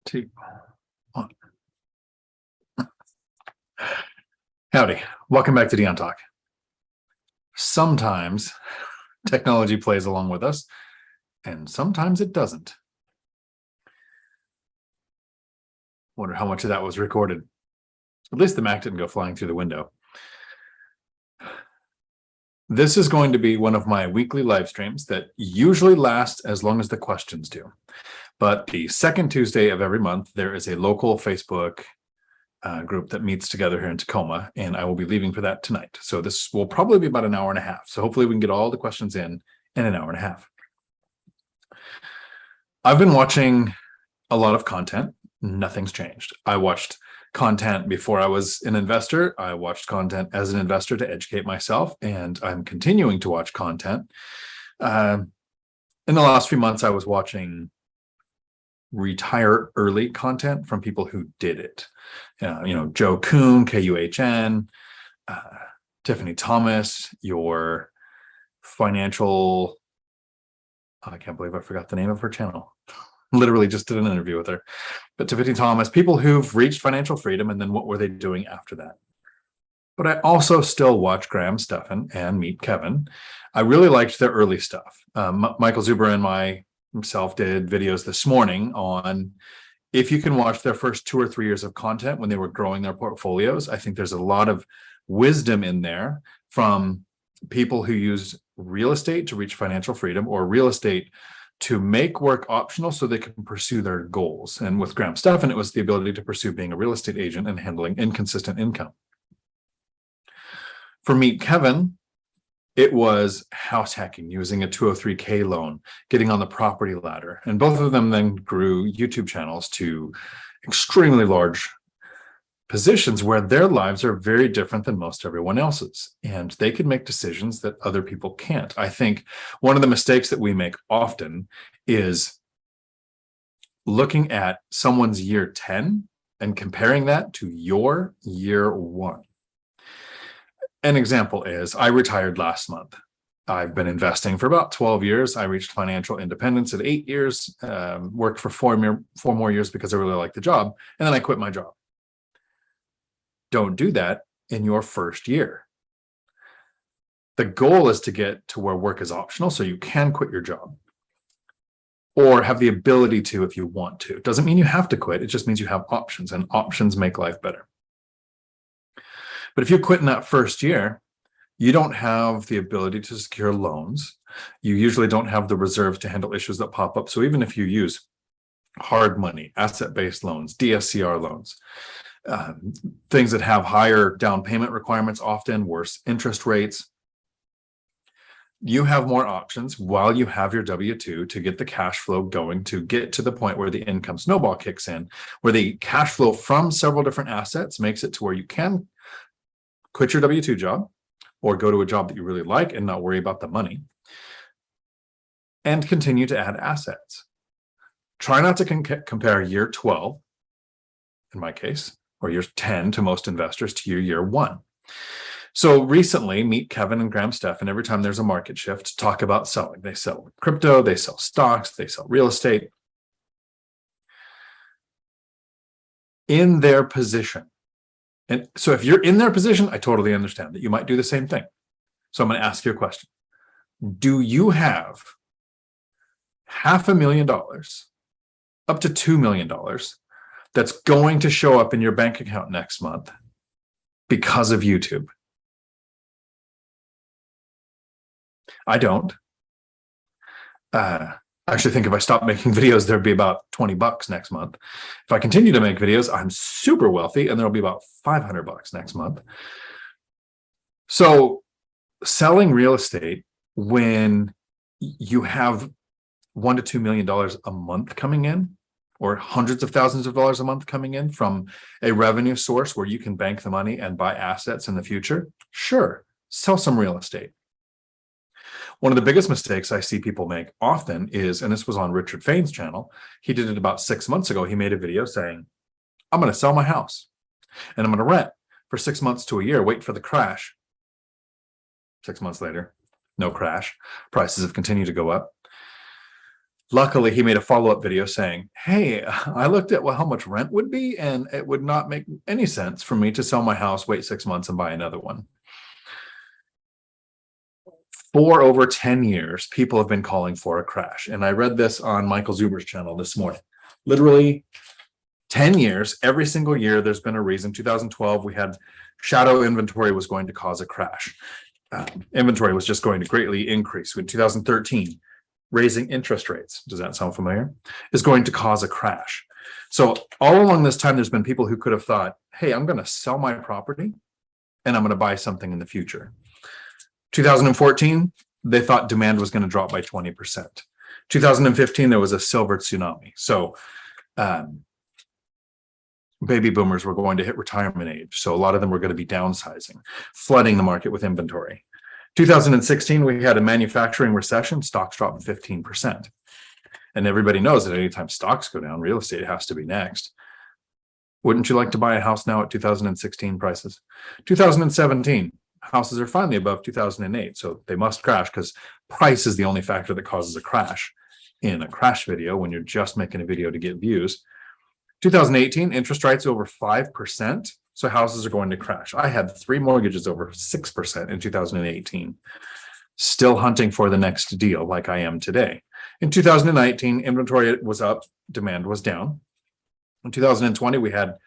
2, 1. Howdy, welcome back to Dion Talk. Sometimes technology plays along with us, and sometimes it doesn't. Wonder how much of that was recorded. At least the Mac didn't go flying through the window. This is going to be one of my weekly live streams that usually last as long as the questions do. But the second Tuesday of every month, there is a local Facebook group that meets together here in Tacoma, and I will be leaving for that tonight. So this will probably be about an hour and a half. So hopefully we can get all the questions in an hour and a half. I've been watching a lot of content. Nothing's changed. I watched content before I was an investor. I watched content as an investor to educate myself, and I'm continuing to watch content. In the last few months, I was watching retire early content from people who did it. Joe Kuhn, Kuhn, Tiffany Thomas, your financial, I can't believe I forgot the name of her channel. Literally just did an interview with her. But Tiffany Thomas, people who've reached financial freedom, and then what were they doing after that? But I also still watch Stephan and Meet Kevin. I really liked their early stuff. Michael Zuber and himself did videos this morning on if you can watch their first 2 or 3 years of content when they were growing their portfolios. I think there's a lot of wisdom in there from people who use real estate to reach financial freedom, or real estate to make work optional so they can pursue their goals. And with Stephan, it was the ability to pursue being a real estate agent and handling inconsistent income. For Meet Kevin, it was house hacking, using a 203K loan, getting on the property ladder. And both of them then grew YouTube channels to extremely large positions where their lives are very different than most everyone else's. And they can make decisions that other people can't. I think one of the mistakes that we make often is looking at someone's year 10 and comparing that to your year 1. An example is, I retired last month. I've been investing for about 12 years. I reached financial independence at 8 years, worked for 4 more years because I really liked the job, and then I quit my job. Don't do that in your first year. The goal is to get to where work is optional so you can quit your job, or have the ability to if you want to. It doesn't mean you have to quit. It just means you have options, and options make life better. But if you quit in that first year, you don't have the ability to secure loans. You usually don't have the reserves to handle issues that pop up. So even if you use hard money, asset-based loans, DSCR loans, things that have higher down payment requirements, often worse interest rates, you have more options while you have your W-2 to get the cash flow going, to get to the point where the income snowball kicks in, where the cash flow from several different assets makes it to where you can quit your W-2 job or go to a job that you really like and not worry about the money, and continue to add assets. Try not to compare year 12, in my case, or year 10 to most investors, to your year 1. So recently, Meet Kevin and Stephan, every time there's a market shift, talk about selling. They sell crypto, they sell stocks, they sell real estate. In their position. And so if you're in their position, I totally understand that you might do the same thing. So I'm going to ask you a question. Do you have $500,000 up to $2 million that's going to show up in your bank account next month because of YouTube? I don't. I actually think if I stopped making videos, there'd be about $20 next month. If I continue to make videos, I'm super wealthy, and there'll be about $500 next month. So selling real estate when you have $1 to $2 million a month coming in, or hundreds of thousands of dollars a month coming in from a revenue source where you can bank the money and buy assets in the future, sure, sell some real estate. One of the biggest mistakes I see people make often is, and this was on Richard Fain's channel, he did it about 6 months ago. He made a video saying, I'm going to sell my house and I'm going to rent for 6 months to a year, wait for the crash. 6 months later, no crash. Prices have continued to go up. Luckily, he made a follow-up video saying, hey, I looked at how much rent would be, and it would not make any sense for me to sell my house, wait 6 months, and buy another one. For over 10 years, people have been calling for a crash. And I read this on Michael Zuber's channel this morning. Literally 10 years, every single year, there's been a reason. 2012, we had shadow inventory was going to cause a crash. Inventory was just going to greatly increase. In 2013, raising interest rates, does that sound familiar, is going to cause a crash. So all along this time, there's been people who could have thought, hey, I'm going to sell my property and I'm going to buy something in the future. 2014, they thought demand was going to drop by 20%. 2015, there was a silver tsunami. So baby boomers were going to hit retirement age. So a lot of them were going to be downsizing, flooding the market with inventory. 2016, we had a manufacturing recession, stocks dropped 15%. And everybody knows that anytime stocks go down, real estate has to be next. Wouldn't you like to buy a house now at 2016 prices? 2017, houses are finally above 2008, so they must crash because price is the only factor that causes a crash in a crash video when you're just making a video to get views. 2018, interest rates over 5%, so houses are going to crash. I had 3 mortgages over 6% in 2018, still hunting for the next deal like I am today. In 2019, inventory was up, demand was down. In 2020, we had,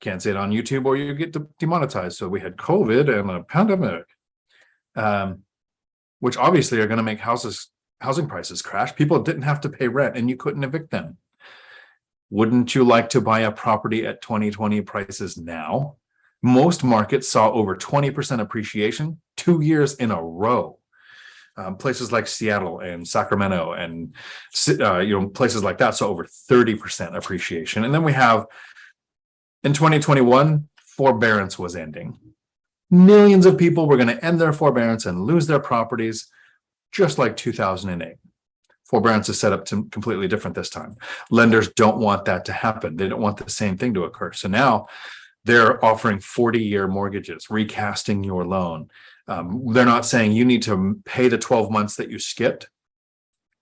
can't say it on YouTube or you get demonetized. So we had COVID and a pandemic, which obviously are going to make housing prices crash. People didn't have to pay rent and you couldn't evict them. Wouldn't you like to buy a property at 2020 prices now? Most markets saw over 20% appreciation 2 years in a row. Places like Seattle and Sacramento and places like that saw over 30% appreciation. And then we have in 2021, forbearance was ending. Millions of people were going to end their forbearance and lose their properties, just like 2008. Forbearance is set up to completely different this time. Lenders don't want that to happen. They don't want the same thing to occur. So now they're offering 40-year mortgages, recasting your loan. They're not saying you need to pay the 12 months that you skipped.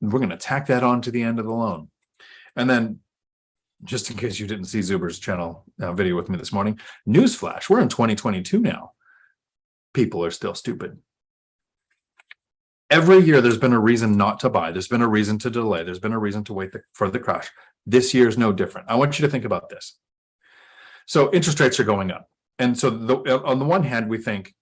We're going to tack that on to the end of the loan. And then, just in case you didn't see Zuber's channel video with me this morning, newsflash, we're in 2022 now. People are still stupid. Every year there's been a reason not to buy. There's been a reason to delay. There's been a reason to wait for the crash. This year is no different. I want you to think about this. So interest rates are going up. And so on the one hand, we think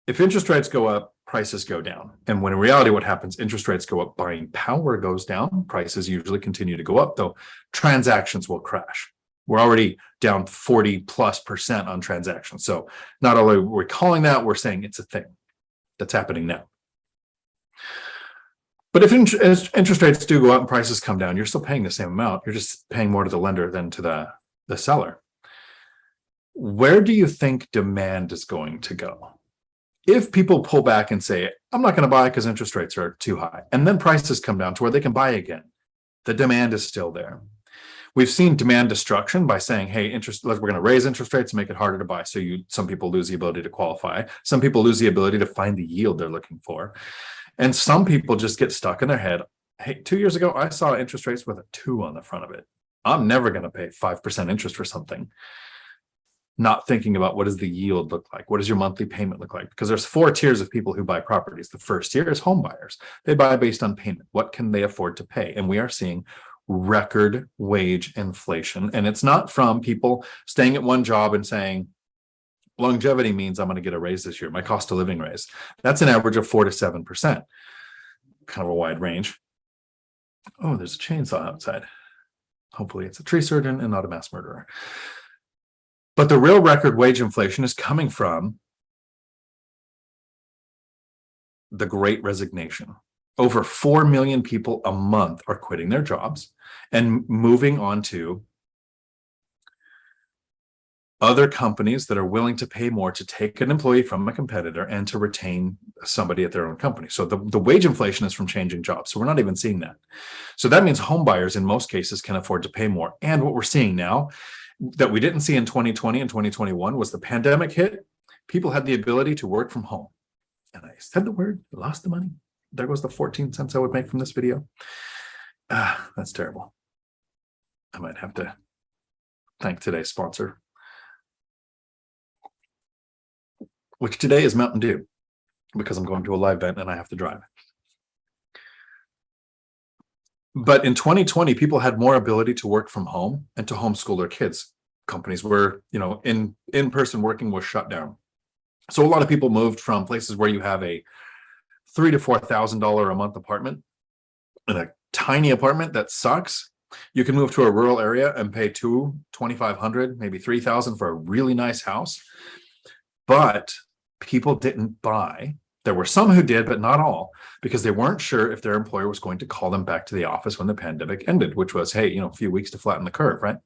if interest rates go up, prices go down. And when in reality, what happens, interest rates go up, buying power goes down, prices usually continue to go up, though transactions will crash. We're already down 40+% on transactions. So not only are we calling that, we're saying it's a thing that's happening now. But if interest rates do go up and prices come down, you're still paying the same amount. You're just paying more to the lender than to the seller. Where do you think demand is going to go? If people pull back and say, I'm not going to buy because interest rates are too high, and then prices come down to where they can buy again, the demand is still there. We've seen demand destruction by saying, hey, we're going to raise interest rates and make it harder to buy. So some people lose the ability to qualify. Some people lose the ability to find the yield they're looking for. And some people just get stuck in their head. Hey, 2 years ago, I saw interest rates with a 2 on the front of it. I'm never going to pay 5% interest for something. Not thinking about what does the yield look like? What does your monthly payment look like? Because there's 4 tiers of people who buy properties. The first tier is home buyers. They buy based on payment. What can they afford to pay? And we are seeing record wage inflation. And it's not from people staying at one job and saying, longevity means I'm going to get a raise this year, my cost of living raise. That's an average of 4 to 7%. Kind of a wide range. Oh, there's a chainsaw outside. Hopefully it's a tree surgeon and not a mass murderer. But the real record wage inflation is coming from the Great Resignation. Over 4 million people a month are quitting their jobs and moving on to other companies that are willing to pay more to take an employee from a competitor and to retain somebody at their own company. So the wage inflation is from changing jobs. So we're not even seeing that. So that means home buyers in most cases can afford to pay more. And what we're seeing now that we didn't see in 2020 and 2021 was the pandemic hit. People had the ability to work from home. And I said the word, lost the money. there goes the 14 cents I would make from this video. That's terrible. I might have to thank today's sponsor, which today is Mountain Dew, because I'm going to a live event and I have to drive. But in 2020, people had more ability to work from home and to homeschool their kids. Companies were, in-person working was shut down. So a lot of people moved from places where you have a $3,000 to $4,000 a month apartment in a tiny apartment that sucks. You can move to a rural area and pay $2,500, maybe $3,000 for a really nice house. But people didn't buy. There were some who did, but not all, because they weren't sure if their employer was going to call them back to the office when the pandemic ended, which was, hey, a few weeks to flatten the curve, right?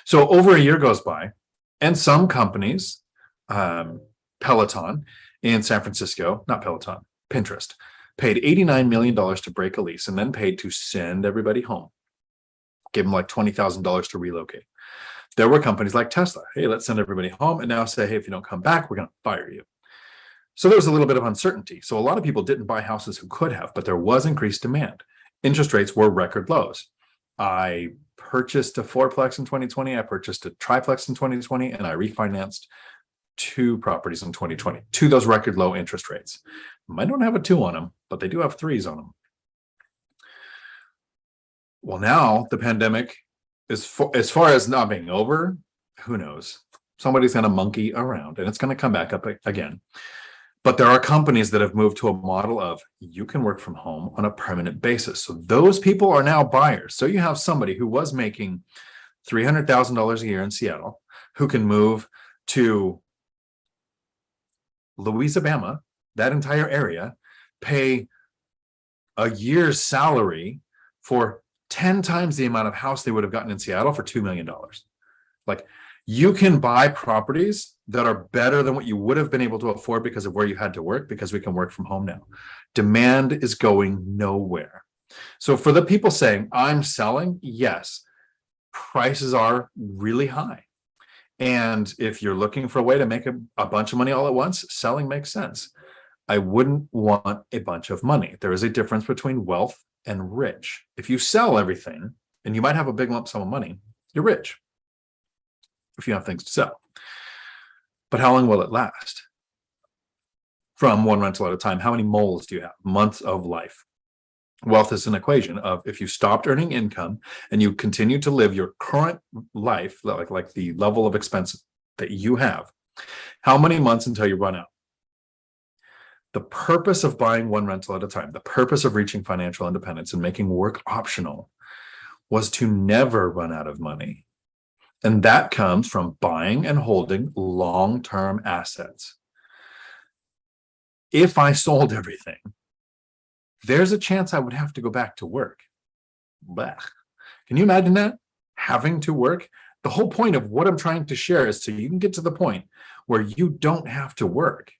So over a year goes by, and some companies, Peloton in San Francisco, not Peloton, Pinterest, paid $89 million to break a lease and then paid to send everybody home. Gave them like $20,000 to relocate. There were companies like Tesla. Hey, let's send everybody home and now say, hey, if you don't come back, we're going to fire you. So there was a little bit of uncertainty. So a lot of people didn't buy houses who could have, but there was increased demand. Interest rates were record lows. I purchased a fourplex in 2020. I purchased a triplex in 2020, and I refinanced 2 properties in 2020 to those record low interest rates. I don't have a 2 on them, but they do have 3s on them. Well, now the pandemic is, as far as not being over, who knows? Somebody's going to monkey around and it's going to come back up again. But there are companies that have moved to a model of you can work from home on a permanent basis. So those people are now buyers. So you have somebody who was making $300,000 a year in Seattle who can move to Louisiana, that entire area, pay a year's salary for 10 times the amount of house they would have gotten in Seattle for $2 million. Like, you can buy properties that are better than what you would have been able to afford because of where you had to work, because we can work from home now. Demand is going nowhere. So for the people saying, I'm selling, yes, prices are really high. And if you're looking for a way to make a bunch of money all at once, selling makes sense. I wouldn't want a bunch of money. There is a difference between wealth and rich. If you sell everything, and you might have a big lump sum of money, you're rich if you have things to sell. But how long will it last? From one rental at a time, how many moles do you have? Months of life. Wealth is an equation of, if you stopped earning income and you continue to live your current life, like the level of expense that you have, how many months until you run out? The purpose of buying one rental at a time, the purpose of reaching financial independence and making work optional, was to never run out of money. And that comes from buying and holding long-term assets. If I sold everything, there's a chance I would have to go back to work. Blech. Can you imagine that? Having to work? The whole point of what I'm trying to share is so you can get to the point where you don't have to work.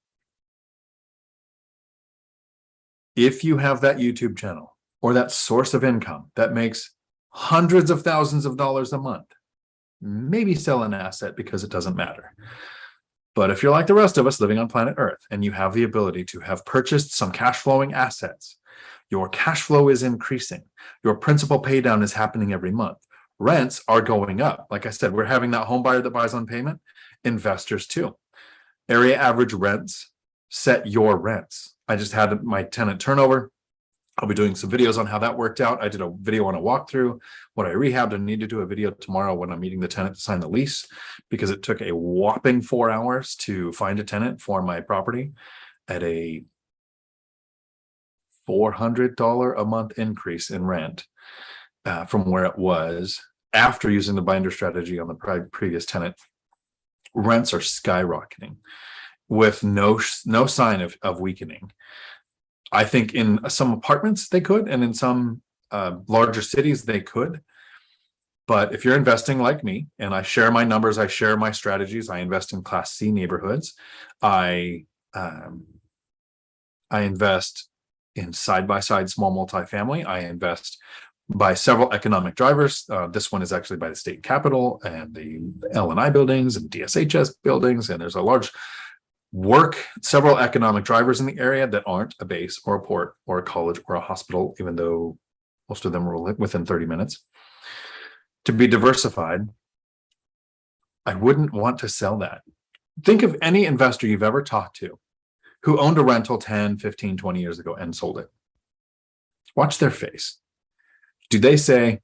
If you have that YouTube channel or that source of income that makes hundreds of thousands of dollars a month, maybe sell an asset because it doesn't matter. But if you're like the rest of us living on planet Earth and you have the ability to have purchased some cash flowing assets, your cash flow is increasing. Your principal pay down is happening every month. Rents are going up. Like I said, we're having that home buyer that buys on payment. Investors too. Area average rents set your rents. I just had my tenant turnover. I'll be doing some videos on how that worked out. I did a video on a walkthrough, what I rehabbed, and need to do a video tomorrow when I'm meeting the tenant to sign the lease, because it took a whopping 4 hours to find a tenant for my property at a $400 a month increase in rent from where it was after using the binder strategy on the previous tenant. Rents are skyrocketing with no sign of weakening. I think in some apartments they could, and in some larger cities they could. But if you're investing like me, and I share my numbers, I share my strategies, I invest in Class C neighborhoods, I invest in side-by-side small multifamily, I invest by several economic drivers. This one is actually by the state capitol and the L&I buildings and DSHS buildings, and there's a large several economic drivers in the area that aren't a base or a port or a college or a hospital, even though most of them are within 30 minutes. To be diversified, I wouldn't want to sell that. Think of any investor you've ever talked to who owned a rental 10, 15, 20 years ago and sold it. Watch their face. Do they say,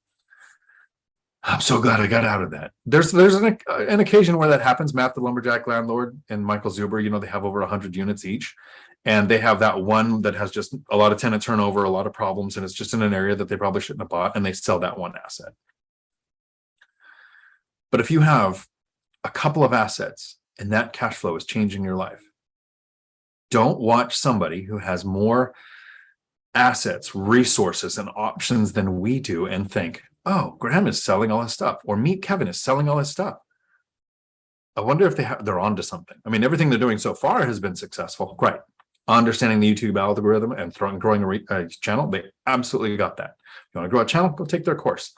I'm so glad I got out of that? There's an occasion where that happens. Matt, the lumberjack landlord, and Michael Zuber, they have over 100 units each. And they have that one that has just a lot of tenant turnover, a lot of problems, and it's just in an area that they probably shouldn't have bought, and they sell that one asset. But if you have a couple of assets and that cash flow is changing your life, don't watch somebody who has more assets, resources, and options than we do and think, oh, Graham is selling all his stuff, or Meet Kevin is selling all his stuff. I wonder if they're onto something. I mean, everything they're doing so far has been successful. Right. Understanding the YouTube algorithm and growing a channel, they absolutely got that. If you want to grow a channel, go take their course.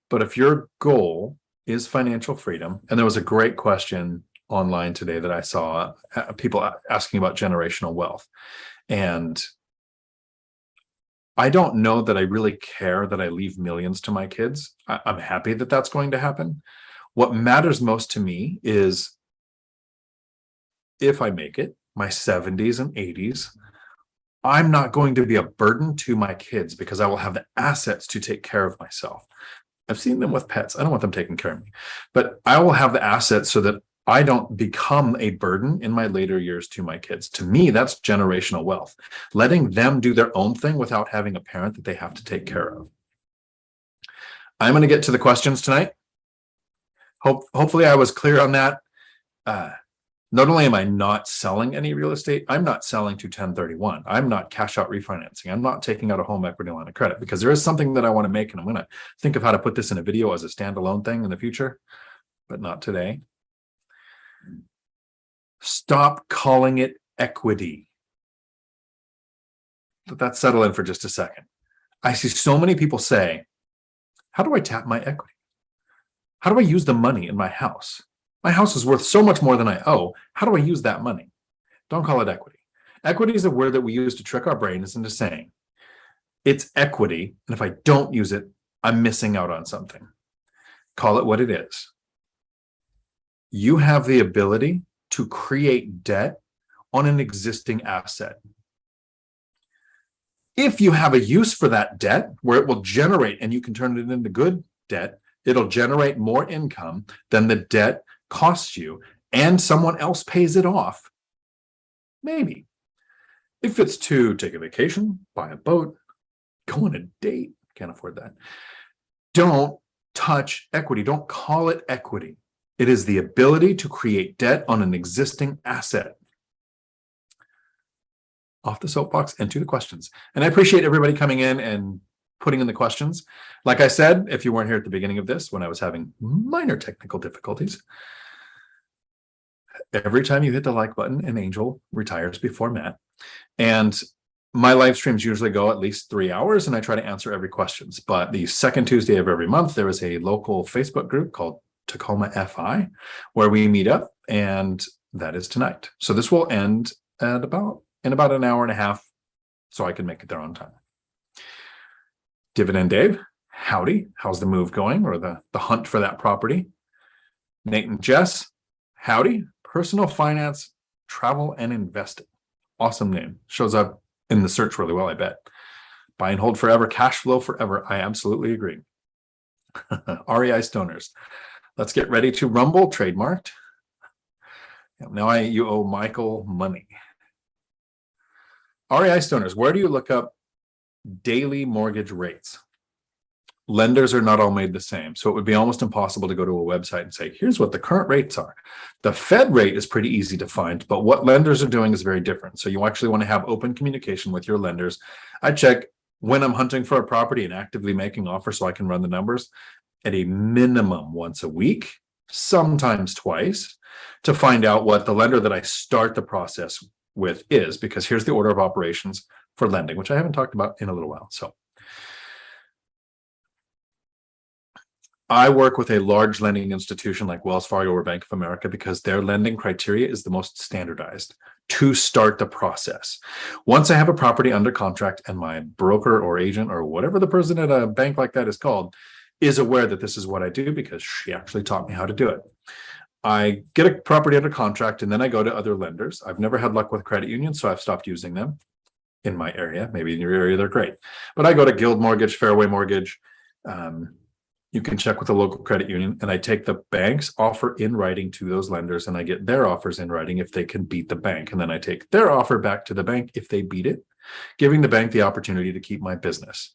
But if your goal is financial freedom, and there was a great question online today that I saw, people asking about generational wealth. And I don't know that I really care that I leave millions to my kids. I'm happy that that's going to happen. What matters most to me is if I make it, my 70s and 80s, I'm not going to be a burden to my kids because I will have the assets to take care of myself. I've seen them with pets. I don't want them taking care of me, but I will have the assets so that I don't become a burden in my later years to my kids. To me, that's generational wealth, letting them do their own thing without having a parent that they have to take care of. I'm going to get to the questions tonight. Hopefully I was clear on that. Not only am I not selling any real estate, I'm not selling to 1031. I'm not cash out refinancing. I'm not taking out a home equity line of credit because there is something that I want to make, and I'm going to think of how to put this in a video as a standalone thing in the future, but not today. Stop calling it equity. Let that settle in for just a second. I see so many people say, how do I tap my equity? How do I use the money in my house? My house is worth so much more than I owe. How do I use that money? Don't call it equity. Equity is a word that we use to trick our brains into saying it's equity, and if I don't use it, I'm missing out on something. Call it what it is. You have the ability to create debt on an existing asset. If you have a use for that debt where it will generate, and you can turn it into good debt, it'll generate more income than the debt costs you, and someone else pays it off. Maybe. If it's to take a vacation, buy a boat, go on a date, can't afford that. Don't touch equity. Don't call it equity. It is the ability to create debt on an existing asset. Off the soapbox and to the questions. And I appreciate everybody coming in and putting in the questions. Like I said, if you weren't here at the beginning of this, when I was having minor technical difficulties, every time you hit the like button, an angel retires before Matt. And my live streams usually go at least 3 hours, and I try to answer every questions. But the second Tuesday of every month, there is a local Facebook group called Tacoma FI, where we meet up, and that is tonight. So this will end at about an hour and a half, so I can make it there on time. Dividend Dave, howdy. How's the move going, or the hunt for that property? Nate and Jess, howdy. Personal finance, travel, and investing. Awesome name. Shows up in the search really well, I bet. Buy and hold forever, cash flow forever. I absolutely agree. REI Stoners. Let's get ready to rumble, trademarked. Now you owe Michael money. REI Stoners, where do you look up daily mortgage rates? Lenders are not all made the same, so it would be almost impossible to go to a website and say, here's what the current rates are. The Fed rate is pretty easy to find, but what lenders are doing is very different. So you actually want to have open communication with your lenders. I check when I'm hunting for a property and actively making offers so I can run the numbers at a minimum once a week, sometimes twice, to find out what the lender that I start the process with is, because here's the order of operations for lending, which I haven't talked about in a little while. So I work with a large lending institution like Wells Fargo or Bank of America because their lending criteria is the most standardized to start the process. Once I have a property under contract and my broker or agent or whatever the person at a bank like that is called is aware that this is what I do because she actually taught me how to do it. I get a property under contract and then I go to other lenders. I've never had luck with credit unions, so I've stopped using them in my area. Maybe in your area, they're great. But I go to Guild Mortgage, Fairway Mortgage. You can check with the local credit union, and I take the bank's offer in writing to those lenders, and I get their offers in writing if they can beat the bank. And then I take their offer back to the bank if they beat it, giving the bank the opportunity to keep my business.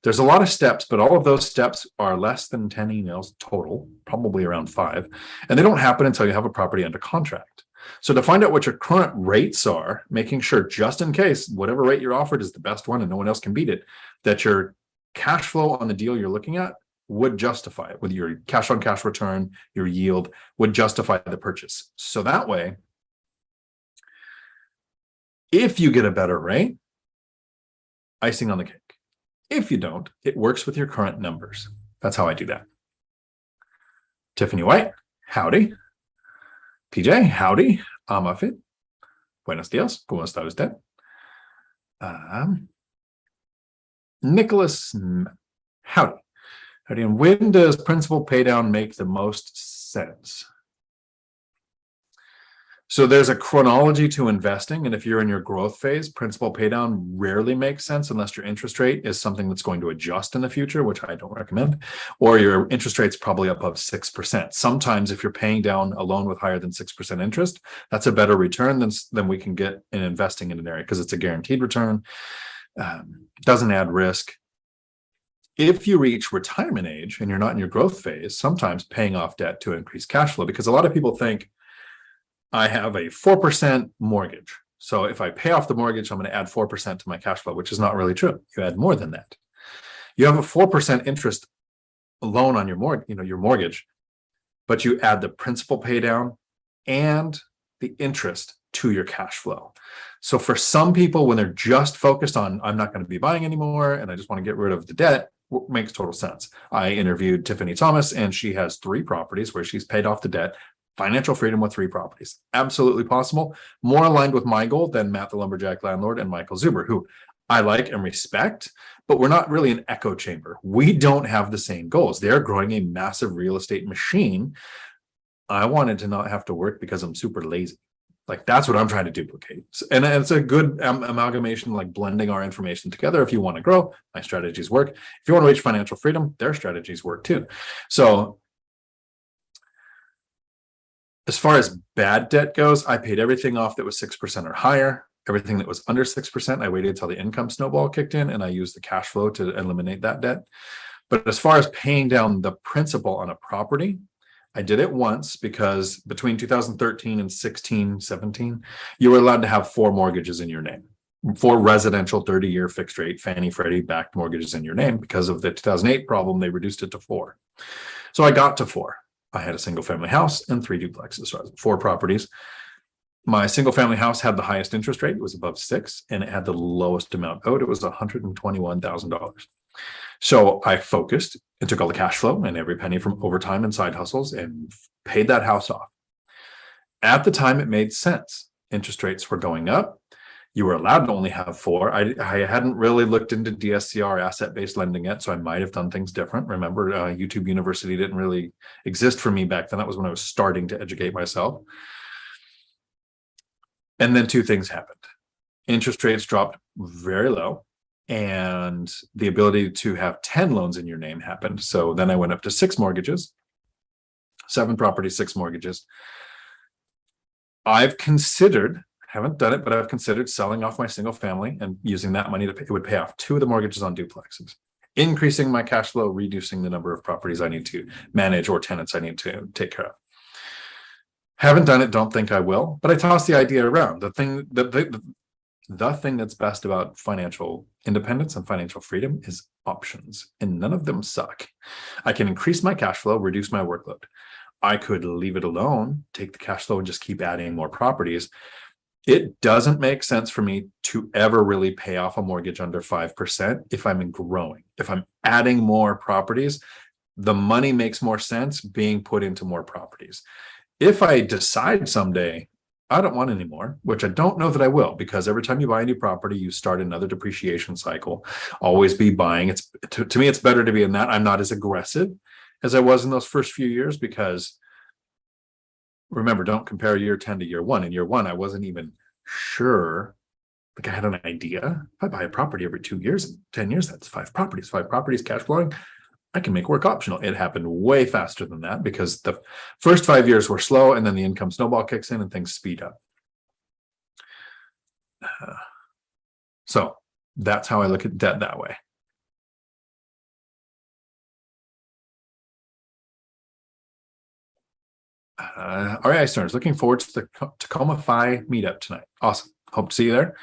There's a lot of steps, but all of those steps are less than 10 emails total, probably around 5. And they don't happen until you have a property under contract. So to find out what your current rates are, making sure just in case whatever rate you're offered is the best one and no one else can beat it, that your cash flow on the deal you're looking at would justify it, with your cash on cash return, your yield would justify the purchase. So that way, if you get a better rate, icing on the cake. If you don't, it works with your current numbers. That's how I do that. Tiffany White, howdy. PJ, howdy. Amafit. Buenos dias. ¿Cómo está usted? Nicholas, howdy. Howdy. And when does principal pay down make the most sense? So there's a chronology to investing. And if you're in your growth phase, principal pay down rarely makes sense unless your interest rate is something that's going to adjust in the future, which I don't recommend, or your interest rate's probably above 6%. Sometimes if you're paying down a loan with higher than 6% interest, that's a better return than we can get in investing in an area because it's a guaranteed return, doesn't add risk. If you reach retirement age and you're not in your growth phase, sometimes paying off debt to increase cash flow, because a lot of people think, I have a 4% mortgage. So if I pay off the mortgage, I'm going to add 4% to my cash flow, which is not really true. You add more than that. You have a 4% interest loan on your mortgage, but you add the principal pay down and the interest to your cash flow. So for some people, when they're just focused on, I'm not going to be buying anymore and I just want to get rid of the debt, makes total sense. I interviewed Tiffany Thomas and she has 3 properties where she's paid off the debt. Financial freedom with 3 properties. Absolutely possible. More aligned with my goal than Matt the Lumberjack Landlord and Michael Zuber, who I like and respect, but we're not really an echo chamber. We don't have the same goals. They're growing a massive real estate machine. I wanted to not have to work because I'm super lazy. Like that's what I'm trying to duplicate. And it's a good amalgamation, like blending our information together. If you want to grow, my strategies work. If you want to reach financial freedom, their strategies work too. So as far as bad debt goes, I paid everything off that was 6% or higher. Everything that was under 6%, I waited until the income snowball kicked in and I used the cash flow to eliminate that debt. But as far as paying down the principal on a property, I did it once because between 2013 and 17, you were allowed to have 4 mortgages in your name. 4 residential 30-year fixed rate Fannie Freddie backed mortgages in your name. Because of the 2008 problem, they reduced it to 4. So I got to 4. I had a single family house and 3 duplexes, so 4 properties. My single family house had the highest interest rate. It was above 6, and it had the lowest amount owed. It was $121,000. So I focused and took all the cash flow and every penny from overtime and side hustles and paid that house off. At the time, it made sense. Interest rates were going up. You were allowed to only have 4. I hadn't really looked into DSCR asset-based lending yet, so I might have done things different. Remember, YouTube University didn't really exist for me back then. That was when I was starting to educate myself. And then 2 things happened. Interest rates dropped very low, and the ability to have 10 loans in your name happened. So then I went up to 6 mortgages, 7 properties, 6 mortgages. I've considered, haven't done it, but I've considered selling off my single family and using that money to pay, it would pay off 2 of the mortgages on duplexes, increasing my cash flow, reducing the number of properties I need to manage or tenants I need to take care of. Haven't done it, don't think I will, but I tossed the idea around. The thing that's best about financial independence and financial freedom is options, and none of them suck. I can increase my cash flow, reduce my workload. I could leave it alone, take the cash flow and just keep adding more properties. It doesn't make sense for me to ever really pay off a mortgage under 5% if I'm growing. If I'm adding more properties, the money makes more sense being put into more properties. If I decide someday I don't want any more, which I don't know that I will, because every time you buy a new property, you start another depreciation cycle. Always be buying. It's to me, it's better to be in that. I'm not as aggressive as I was in those first few years, because remember, don't compare year 10 to year 1. In year 1, I wasn't even sure. Like, I had an idea. If I buy a property every 2 years, 10 years, that's 5 properties cash flowing. I can make work optional. It happened way faster than that, because the first 5 years were slow, and then the income snowball kicks in and things speed up. So that's how I look at debt that way. REI Stearns, looking forward to the Tacoma Phi meetup tonight. Awesome. Hope to see you there.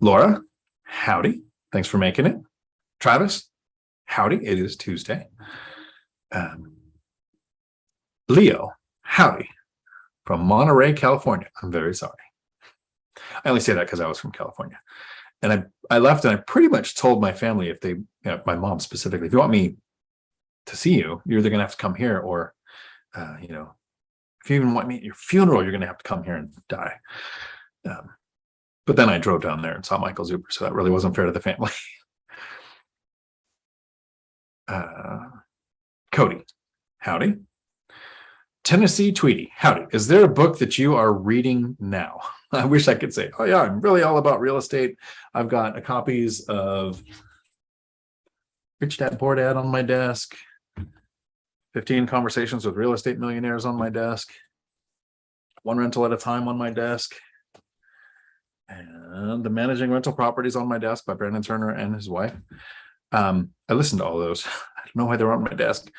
Laura, howdy. Thanks for making it. Travis, howdy. It is Tuesday. Leo, howdy. From Monterey, California. I'm very sorry. I only say that because I was from California. And I left, and I pretty much told my family, if they, my mom specifically, if you want me to see you, you're either going to have to come here, or, if you even want me at your funeral, you're going to have to come here and die. But then I drove down there and saw Michael Zuber, so that really wasn't fair to the family. Cody, howdy. Tennessee Tweety, howdy. Is there a book that you are reading now? I wish I could say, oh yeah, I'm really all about real estate. I've got copies of Rich Dad Poor Dad on my desk, 15 Conversations with Real Estate Millionaires on my desk, One Rental at a Time on my desk, and The Managing Rental Properties on my desk by Brandon Turner and his wife. I listened to all those. I don't know why they're on my desk.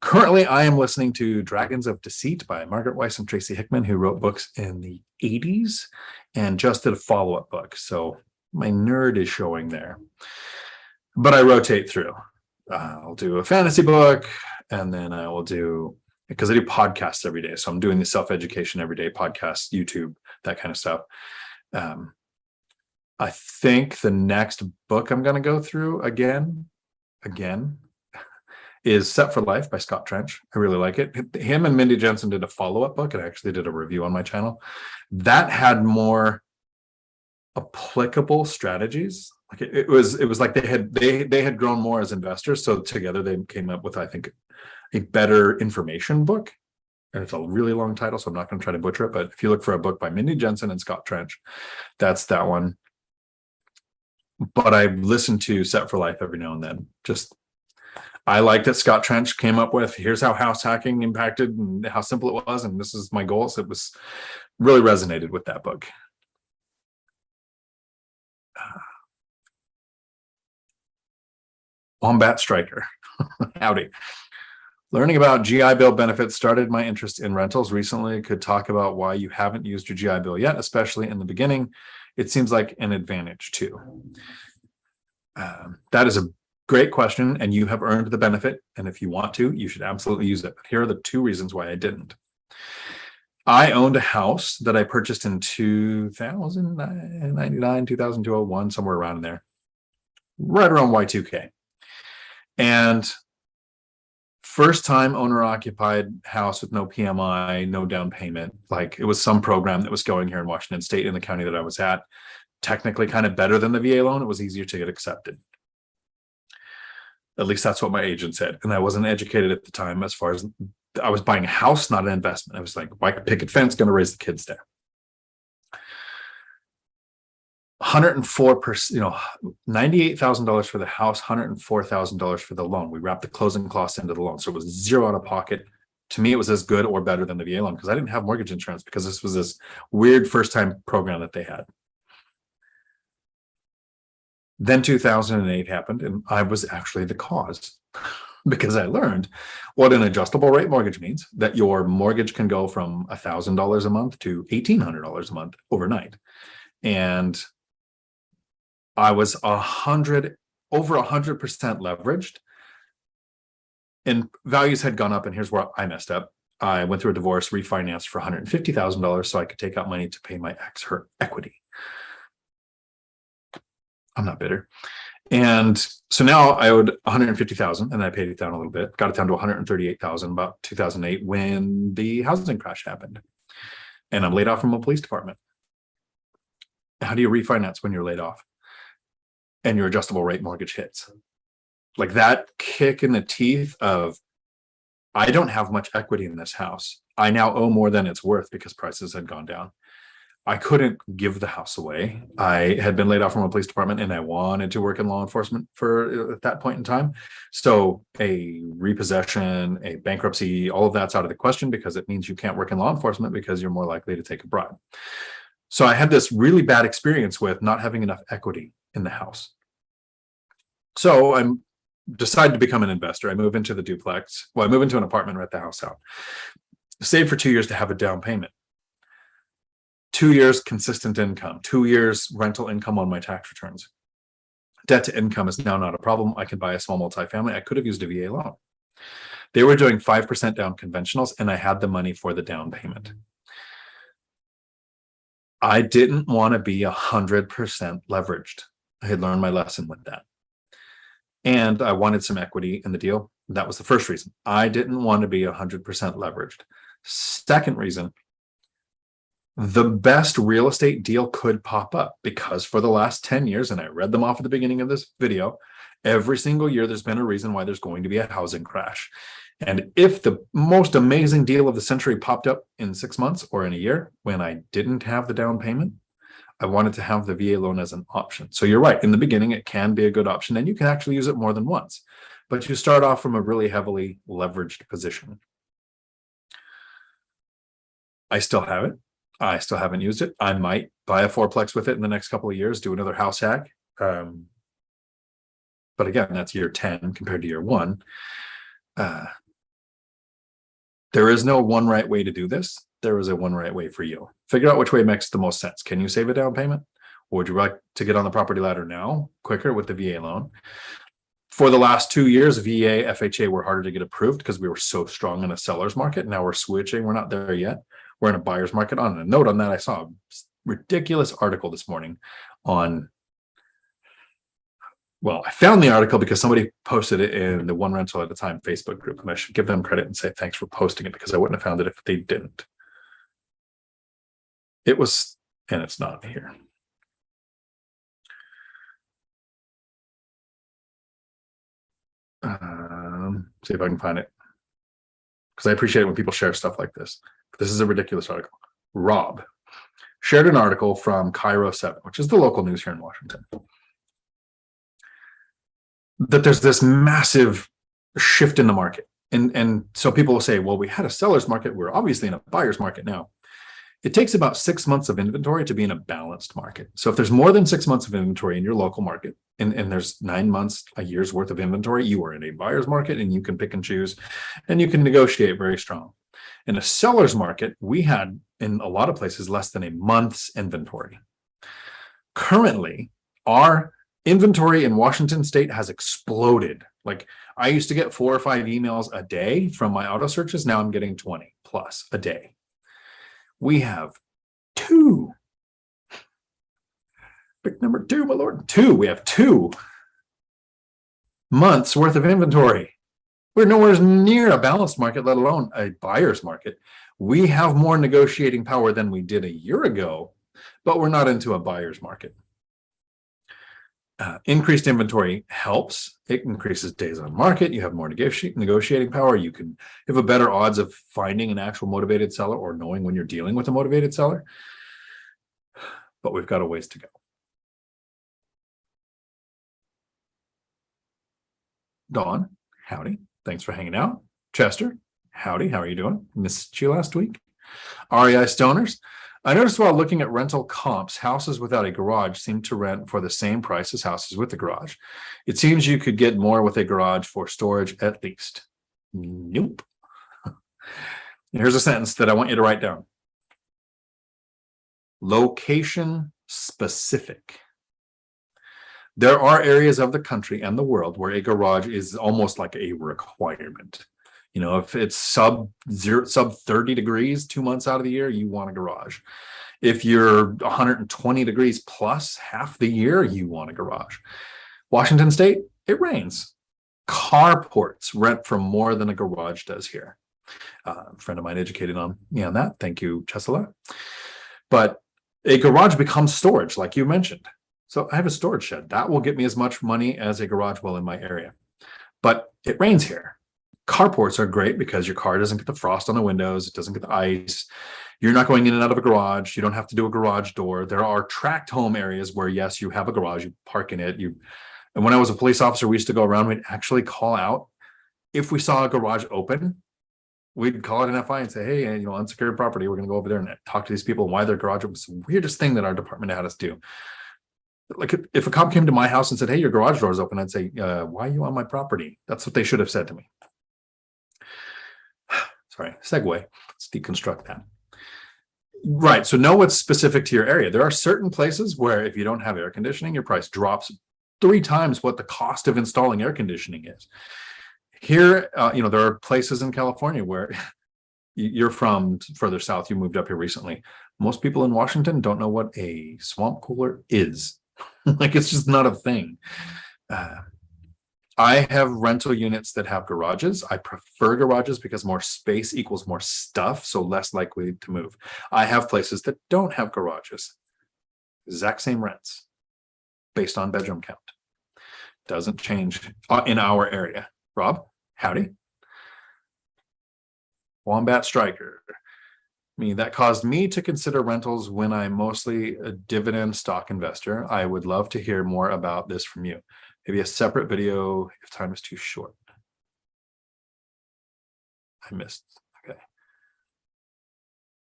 Currently, I am listening to Dragons of Deceit by Margaret Weiss and Tracy Hickman, who wrote books in the 80s and just did a follow-up book. So my nerd is showing there. But I rotate through. I'll do a fantasy book, and then I will do, because I do podcasts every day. So I'm doing the self-education every day podcasts, YouTube, that kind of stuff. I think the next book I'm going to go through again, is Set for Life by Scott Trench. I really like it. Him and Mindy Jensen did a follow-up book, and I actually did a review on my channel. That had more applicable strategies. Like it was like they had grown more as investors. So together they came up with, I think, a better information book. And it's a really long title, so I'm not going to try to butcher it. But if you look for a book by Mindy Jensen and Scott Trench, that's that one. But I listen to Set for Life every now and then. I like that Scott Trench came up with, here's how house hacking impacted and how simple it was, and this is my goals. It was really resonated with that book. Wombat Striker, howdy. Learning about GI Bill benefits started my interest in rentals recently. Could talk about why you haven't used your GI Bill yet, especially in the beginning. It seems like an advantage too. That is a great question, and you have earned the benefit. And if you want to, you should absolutely use it. But here are the 2 reasons why I didn't. I owned a house that I purchased in 2099, 2001, somewhere around there, right around Y2K. And first time owner occupied house with no PMI, no down payment. Like, it was some program that was going here in Washington State in the county that I was at. Technically kind of better than the VA loan. It was easier to get accepted. At least that's what my agent said. And I wasn't educated at the time, as far as I was buying a house, not an investment. I was like, why picket fence, going to raise the kids there. 104%, $98,000 for the house, $104,000 for the loan. We wrapped the closing costs into the loan. So it was zero out of pocket. To me, it was as good or better than the VA loan, because I didn't have mortgage insurance, because this was this weird first time program that they had. Then 2008 happened, and I was actually the cause, because I learned what an adjustable rate mortgage means, that your mortgage can go from $1,000 a month to $1,800 a month overnight. And I was over 100% leveraged, and values had gone up. And here's where I messed up. I went through a divorce, refinanced for $150,000 so I could take out money to pay my ex her equity. I'm not bitter. And so now I owed 150,000 and I paid it down a little bit, got it down to 138,000 about 2008 when the housing crash happened. And I'm laid off from a police department. How do you refinance when you're laid off and your adjustable rate mortgage hits? Like that kick in the teeth of, I don't have much equity in this house. I now owe more than it's worth because prices had gone down. I couldn't give the house away. I had been laid off from a police department and I wanted to work in law enforcement at that point in time. So a repossession, a bankruptcy, all of that's out of the question because it means you can't work in law enforcement because you're more likely to take a bribe. So I had this really bad experience with not having enough equity in the house. So I decided to become an investor. I moved into the duplex. Well, I moved into an apartment, rent the house out. Saved for 2 years to have a down payment. 2 years consistent income, 2 years rental income on my tax returns. Debt to income is now not a problem. I can buy a small multifamily. I could have used a VA loan. They were doing 5% down conventionals and I had the money for the down payment. I didn't want to be 100% leveraged. I had learned my lesson with that. And I wanted some equity in the deal. That was the first reason. I didn't want to be 100% leveraged. Second reason, the best real estate deal could pop up because for the last 10 years, and I read them off at the beginning of this video, every single year there's been a reason why there's going to be a housing crash. And if the most amazing deal of the century popped up in 6 months or in a year when I didn't have the down payment, I wanted to have the VA loan as an option. So you're right. In the beginning, it can be a good option and you can actually use it more than once, but you start off from a really heavily leveraged position. I still have it. I still haven't used it. I might buy a fourplex with it in the next couple of years, do another house hack. But again, that's year 10 compared to year 1. There is no one right way to do this. There is a one right way for you. Figure out which way makes the most sense. Can you save a down payment? Or would you like to get on the property ladder now, quicker with the VA loan? For the last 2 years, VA, FHA were harder to get approved because we were so strong in a seller's market. Now we're switching. We're not there yet. We're in a buyer's market. On a note on that, I saw a ridiculous article this morning on, well, I found the article because somebody posted it in the One Rental at a Time Facebook group, and I should give them credit and say thanks for posting it because I wouldn't have found it if they didn't. It was, and it's not here. See if I can find it because I appreciate it when people share stuff like this. This is a ridiculous article. Rob shared an article from Cairo 7, which is the local news here in Washington, that there's this massive shift in the market. And so people will say, well, we had a seller's market. We're obviously in a buyer's market now. It takes about 6 months of inventory to be in a balanced market. So if there's more than 6 months of inventory in your local market, and there's 9 months, a year's worth of inventory, you are in a buyer's market and you can pick and choose and you can negotiate very strong. In a seller's market, we had in a lot of places less than a month's inventory. Currently, our inventory in Washington state has exploded. Like I used to get 4 or 5 emails a day from my auto searches. Now I'm getting 20 plus a day. We have 2. Pick number 2, my lord. 2. We have 2 months worth of inventory. We're nowhere near a balanced market, let alone a buyer's market. We have more negotiating power than we did a year ago, but we're not into a buyer's market. Increased inventory helps. It increases days on market. You have more negotiating power. You have a better odds of finding an actual motivated seller or knowing when you're dealing with a motivated seller. But we've got a ways to go. Dawn, howdy. Thanks for hanging out. Chester, howdy. How are you doing? Missed you last week. REI Stoners. I noticed while looking at rental comps, houses without a garage seem to rent for the same price as houses with a garage. It seems you could get more with a garage for storage at least. Nope. Here's a sentence that I want you to write down. Location specific. There are areas of the country and the world where a garage is almost like a requirement. You know, if it's sub 30 degrees 2 months out of the year, you want a garage. If you're 120 degrees plus half the year, you want a garage. Washington State, it rains. Carports rent for more than a garage does here. A friend of mine educated me on that. Thank you, Chesala. But a garage becomes storage, like you mentioned. So I have a storage shed. That will get me as much money as a garage will in my area. But it rains here. Carports are great because your car doesn't get the frost on the windows. It doesn't get the ice. You're not going in and out of a garage. You don't have to do a garage door. There are tract home areas where, yes, you have a garage. You park in it. And when I was a police officer, we used to go around. We'd actually call out. If we saw a garage open, we'd call it an FI and say, hey, unsecured property. We're going to go over there and talk to these people and why their garage was the weirdest thing that our department had us do. Like if a cop came to my house and said, hey, your garage door is open, I'd say, why are you on my property? That's what they should have said to me. Sorry, segue. Let's deconstruct that. Right. So know what's specific to your area. There are certain places where if you don't have air conditioning, your price drops 3 times what the cost of installing air conditioning is. Here, there are places in California where you're from further south. You moved up here recently. Most people in Washington don't know what a swamp cooler is. Like, it's just not a thing. I have rental units that have garages. I prefer garages because more space equals more stuff, so less likely to move. I have places that don't have garages. Exact same rents based on bedroom count. Doesn't change in our area. Rob, howdy. Wombat Striker. That caused me to consider rentals when I'm mostly a dividend stock investor. I would love to hear more about this from you. Maybe a separate video if time is too short. I missed.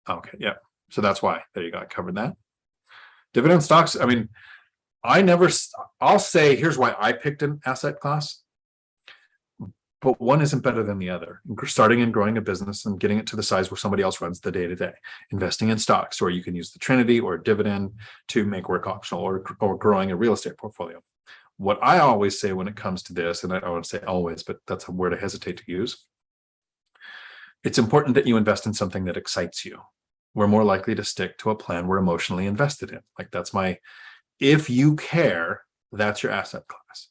Okay, yeah. So that's why. There you go. I covered that. Dividend stocks. I'll say here's why I picked an asset class. But one isn't better than the other. Starting and growing a business and getting it to the size where somebody else runs the day-to-day. Investing in stocks, or you can use the Trinity or dividend to make work optional, or growing a real estate portfolio. What I always say when it comes to this, and I don't want to say always, but that's a word I hesitate to use. It's important that you invest in something that excites you. We're more likely to stick to a plan we're emotionally invested in. Like if you care, that's your asset class.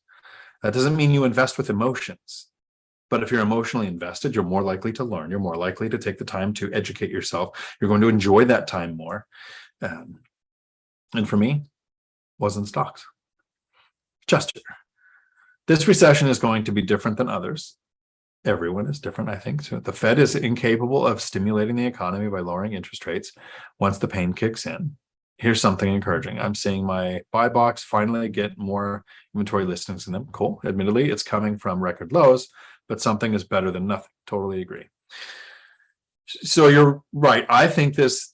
That doesn't mean you invest with emotions. But if you're emotionally invested, you're more likely to learn. You're more likely to take the time to educate yourself. You're going to enjoy that time more. And for me, wasn't stocks. Chester. This recession is going to be different than others. Everyone is different, I think. So the Fed is incapable of stimulating the economy by lowering interest rates once the pain kicks in. Here's something encouraging. I'm seeing my buy box finally get more inventory listings in them. Cool. Admittedly, it's coming from record lows, but something is better than nothing. Totally agree. So you're right. I think this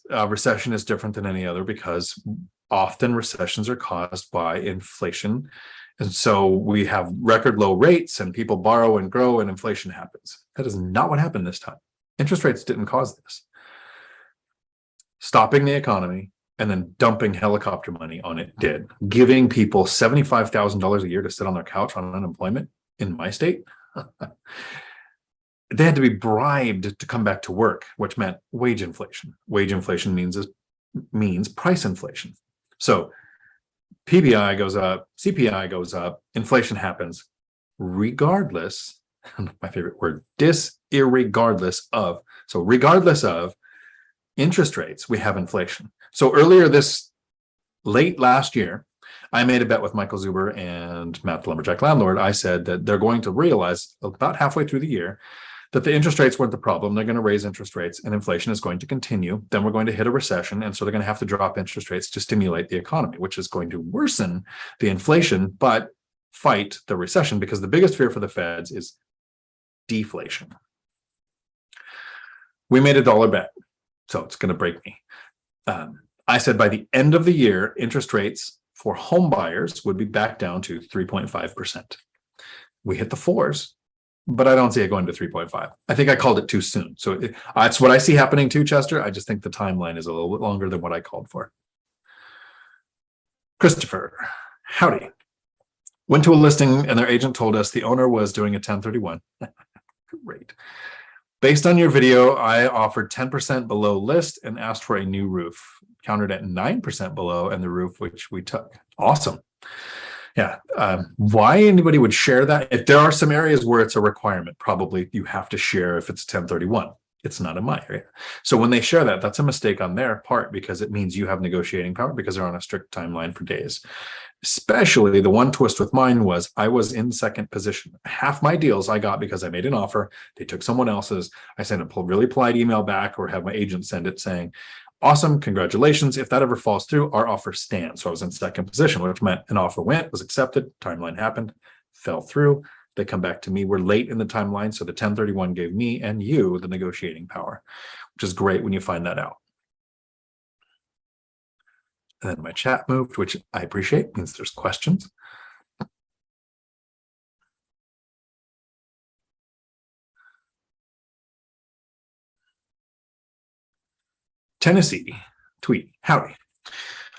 recession is different than any other because often recessions are caused by inflation. And so we have record low rates and people borrow and grow and inflation happens. That is not what happened this time. Interest rates didn't cause this. Stopping the economy and then dumping helicopter money on it did. Giving people $75,000 a year to sit on their couch on unemployment in my state. They had to be bribed to come back to work, which meant wage inflation. Wage inflation means price inflation. So PPI goes up, CPI goes up, inflation happens regardless, my favorite word, regardless of interest rates, we have inflation. So late last year, I made a bet with Michael Zuber and Matt the Lumberjack Landlord. I said that they're going to realize about halfway through the year that the interest rates weren't the problem. They're going to raise interest rates and inflation is going to continue. Then we're going to hit a recession. And so they're going to have to drop interest rates to stimulate the economy, which is going to worsen the inflation, but fight the recession because the biggest fear for the Feds is deflation. We made a dollar bet, so it's going to break me. I said by the end of the year, interest rates for home buyers would be back down to 3.5%. We hit the 4s, but I don't see it going to 3.5. I think I called it too soon. So that's what I see happening too, Chester. I just think the timeline is a little bit longer than what I called for. Christopher, howdy. Went to a listing and their agent told us the owner was doing a 1031. Great. Based on your video, I offered 10% below list and asked for a new roof. Countered at 9% below and the roof which we took. Awesome. Yeah. Why anybody would share that? If there are some areas where it's a requirement, probably you have to share if it's 1031. It's not in my area. So when they share that, that's a mistake on their part because it means you have negotiating power because they're on a strict timeline for days. Especially the one twist with mine was I was in second position. Half my deals I got because I made an offer. They took someone else's. I sent a really polite email back or have my agent send it saying, awesome, congratulations. If that ever falls through, our offer stands. So I was in second position, which meant an offer went, was accepted, timeline happened, fell through. They come back to me. We're late in the timeline. So the 1031 gave me and you the negotiating power, which is great when you find that out. And then my chat moved, which I appreciate, means there's questions. Tennessee tweet, howdy.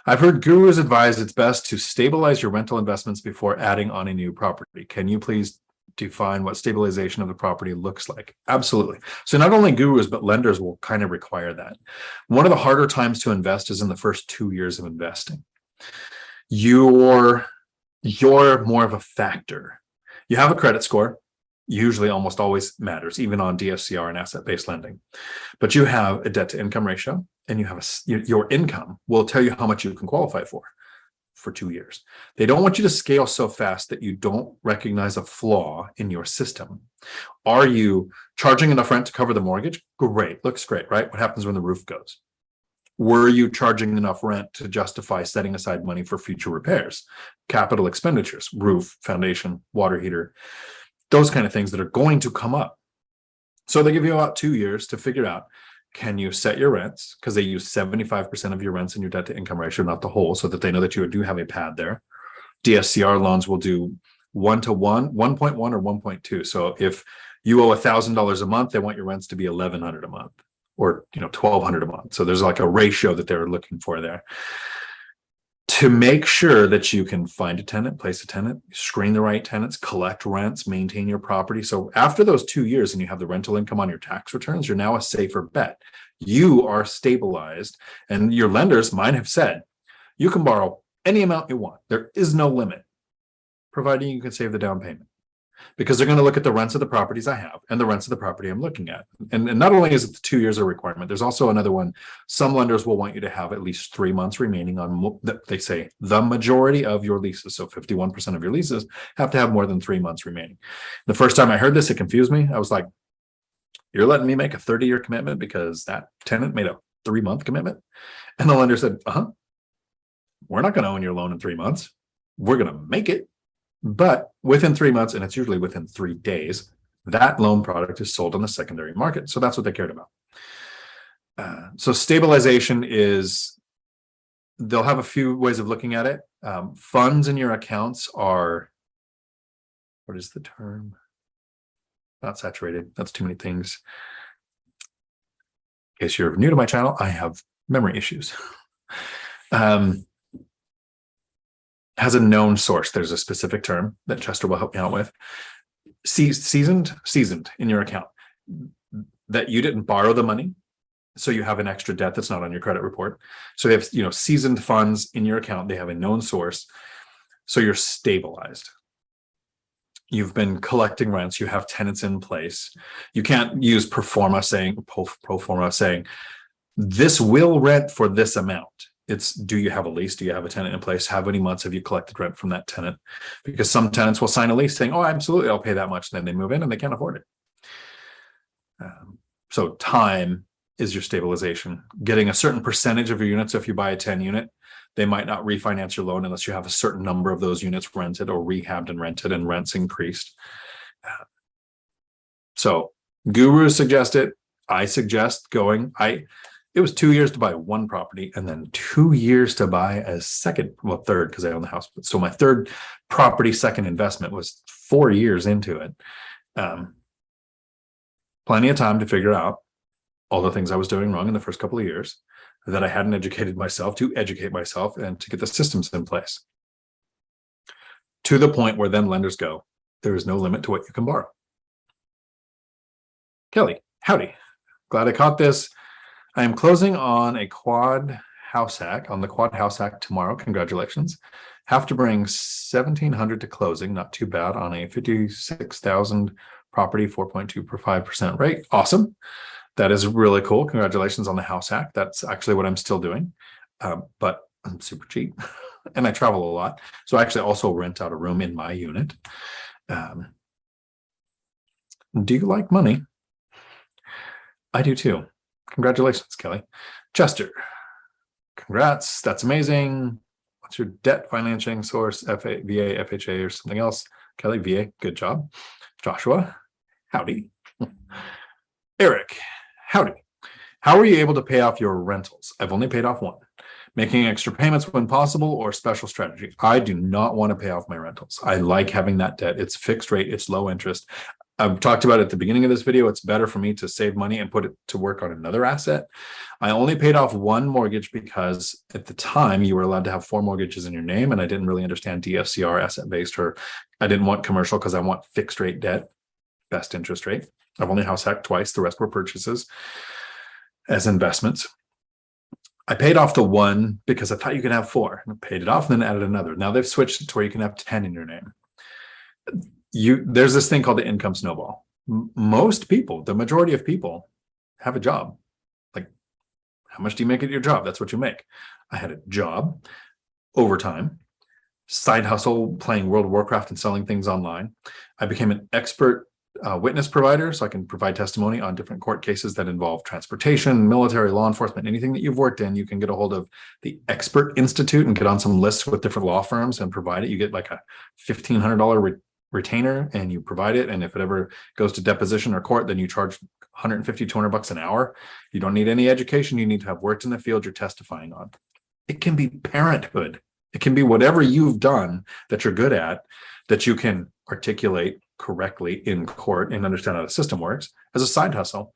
I've heard gurus advise it's best to stabilize your rental investments before adding on a new property. Can you please define what stabilization of the property looks like? Absolutely. So not only gurus, but lenders will kind of require that. One of the harder times to invest is in the first 2 years of investing. You're more of a factor. You have a credit score, usually almost always matters, even on DSCR and asset-based lending. But you have a debt to income ratio, and you have your income will tell you how much you can qualify for 2 years. They don't want you to scale so fast that you don't recognize a flaw in your system. Are you charging enough rent to cover the mortgage? Great, looks great, right? What happens when the roof goes? Were you charging enough rent to justify setting aside money for future repairs, capital expenditures, roof, foundation, water heater, those kind of things that are going to come up? So they give you about 2 years to figure out, can you set your rents? Because they use 75% of your rents in your debt to income ratio, not the whole, so that they know that you do have a pad there. DSCR loans will do 1-to-1, 1.1 or 1.2. So if you owe $1,000 a month, they want your rents to be $1,100 a month, or $1,200 a month. So there's like a ratio that they're looking for there. To make sure that you can find a tenant, place a tenant, screen the right tenants, collect rents, maintain your property. So after those 2 years and you have the rental income on your tax returns, you're now a safer bet. You are stabilized, and your lenders, mine have said, you can borrow any amount you want. There is no limit, providing you can save the down payment. Because they're going to look at the rents of the properties I have and the rents of the property I'm looking at. And not only is it the 2 years a requirement, there's also another one. Some lenders will want you to have at least 3 months remaining on, they say, the majority of your leases. So 51% of your leases have to have more than 3 months remaining. The first time I heard this, it confused me. I was like, you're letting me make a 30-year commitment because that tenant made a 3-month commitment? And the lender said, we're not going to own your loan in 3 months. We're going to make it. But within 3 months, and it's usually within 3 days, that loan product is sold on the secondary market. So that's what they cared about. So stabilization is, they'll have a few ways of looking at it. Funds in your accounts are, what is the term? Not saturated. That's too many things. In case you're new to my channel, I have memory issues. Has a known source. There's a specific term that Chester will help me out with. Seasoned in your account, that you didn't borrow the money, so you have an extra debt that's not on your credit report. So they have, seasoned funds in your account. They have a known source, so you're stabilized. You've been collecting rents. You have tenants in place. You can't use pro forma saying this will rent for this amount. It's, do you have a lease? Do you have a tenant in place? How many months have you collected rent from that tenant? Because some tenants will sign a lease saying, oh, absolutely, I'll pay that much. Then they move in and they can't afford it. So time is your stabilization. Getting a certain percentage of your units. So if you buy a 10 unit, they might not refinance your loan unless you have a certain number of those units rented or rehabbed and rented and rents increased. So gurus suggest it. I suggest going, it was 2 years to buy one property and then 2 years to buy a third, because I own the house. So my third property, second investment was 4 years into it. Plenty of time to figure out all the things I was doing wrong in the first couple of years that I hadn't educated myself, to educate myself and to get the systems in place. To the point where then lenders go, there is no limit to what you can borrow. Kelly, howdy. Glad I caught this. I am closing on the quad house hack tomorrow. Congratulations. Have to bring 1,700 to closing. Not too bad on a 56,000 property, 4.2 per 5% rate. Awesome. That is really cool. Congratulations on the house hack. That's actually what I'm still doing. But I'm super cheap and I travel a lot. So I actually also rent out a room in my unit. Do you like money? I do too. Congratulations, Kelly. Chester, congrats. That's amazing. What's your debt financing source? VA, FHA, or something else? Kelly, VA, good job. Joshua, howdy. Eric, howdy. How are you able to pay off your rentals? I've only paid off one. Making extra payments when possible or special strategy? I do not want to pay off my rentals. I like having that debt. It's fixed rate. It's low interest. I've talked about it at the beginning of this video. It's better for me to save money and put it to work on another asset. I only paid off one mortgage because at the time you were allowed to have 4 mortgages in your name, and I didn't really understand DSCR, asset-based, or I didn't want commercial because I want fixed rate debt, best interest rate. I've only house hacked twice. The rest were purchases as investments. I paid off the one because I thought you could have 4. I paid it off and then added another. Now they've switched it to where you can have 10 in your name. There's this thing called the income snowball. Most people, the majority of people, have a job. Like, how much do you make at your job? That's what you make. I had a job, overtime, side hustle, playing World of Warcraft and selling things online. I became an expert witness provider, so I can provide testimony on different court cases that involve transportation, military, law enforcement, anything that you've worked in. You can get a hold of the Expert Institute and get on some lists with different law firms and provide it. You get like a $1,500 retainer and you provide it. And if it ever goes to deposition or court, then you charge 150, 200 bucks an hour. You don't need any education. You need to have worked in the field you're testifying on. It can be parenthood. It can be whatever you've done that you're good at, that you can articulate correctly in court and understand how the system works as a side hustle.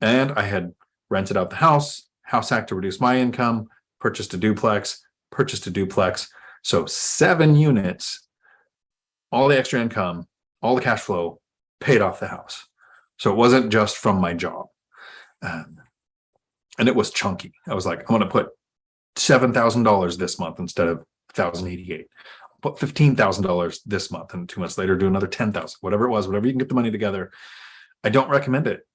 And I had rented out the house hack to reduce my income, purchased a duplex. So 7 units, all the extra income, all the cash flow, paid off the house. So it wasn't just from my job. And it was chunky. I was like, I'm going to put $7,000 this month instead of $1,088. Put $15,000 this month, and 2 months later do another $10,000, whatever it was, whatever you can get the money together. I don't recommend it.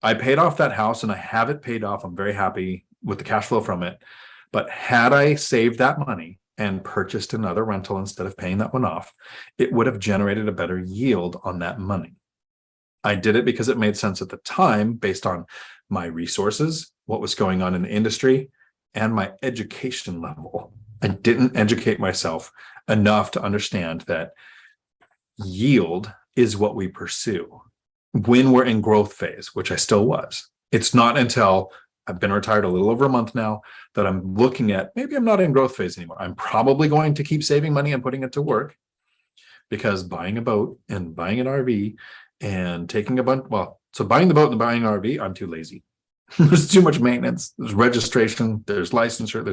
I paid off that house and I have it paid off. I'm very happy with the cash flow from it. But had I saved that money and purchased another rental instead of paying that one off, it would have generated a better yield on that money. I did it because it made sense at the time based on my resources, what was going on in the industry, and my education level. I didn't educate myself enough to understand that yield is what we pursue when we're in growth phase, which I still was. It's not until I've been retired a little over a month now that I'm looking at, maybe I'm not in growth phase anymore. I'm probably going to keep saving money and putting it to work, because buying a boat and buying an RV and taking a bunch, so buying the boat and buying an RV, I'm too lazy. There's too much maintenance. There's registration. There's licensure.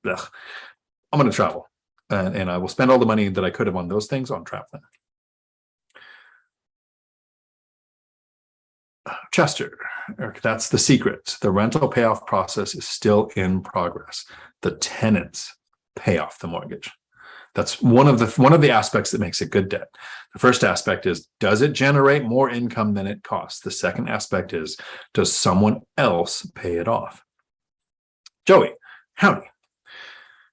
I'm going to travel, and I will spend all the money that I could have on those things on traveling. Chester, Eric, that's the secret. The rental payoff process is still in progress. The tenants pay off the mortgage. That's one of the aspects that makes it good debt. The first aspect is, does it generate more income than it costs? The second aspect is, does someone else pay it off? Joey, howdy.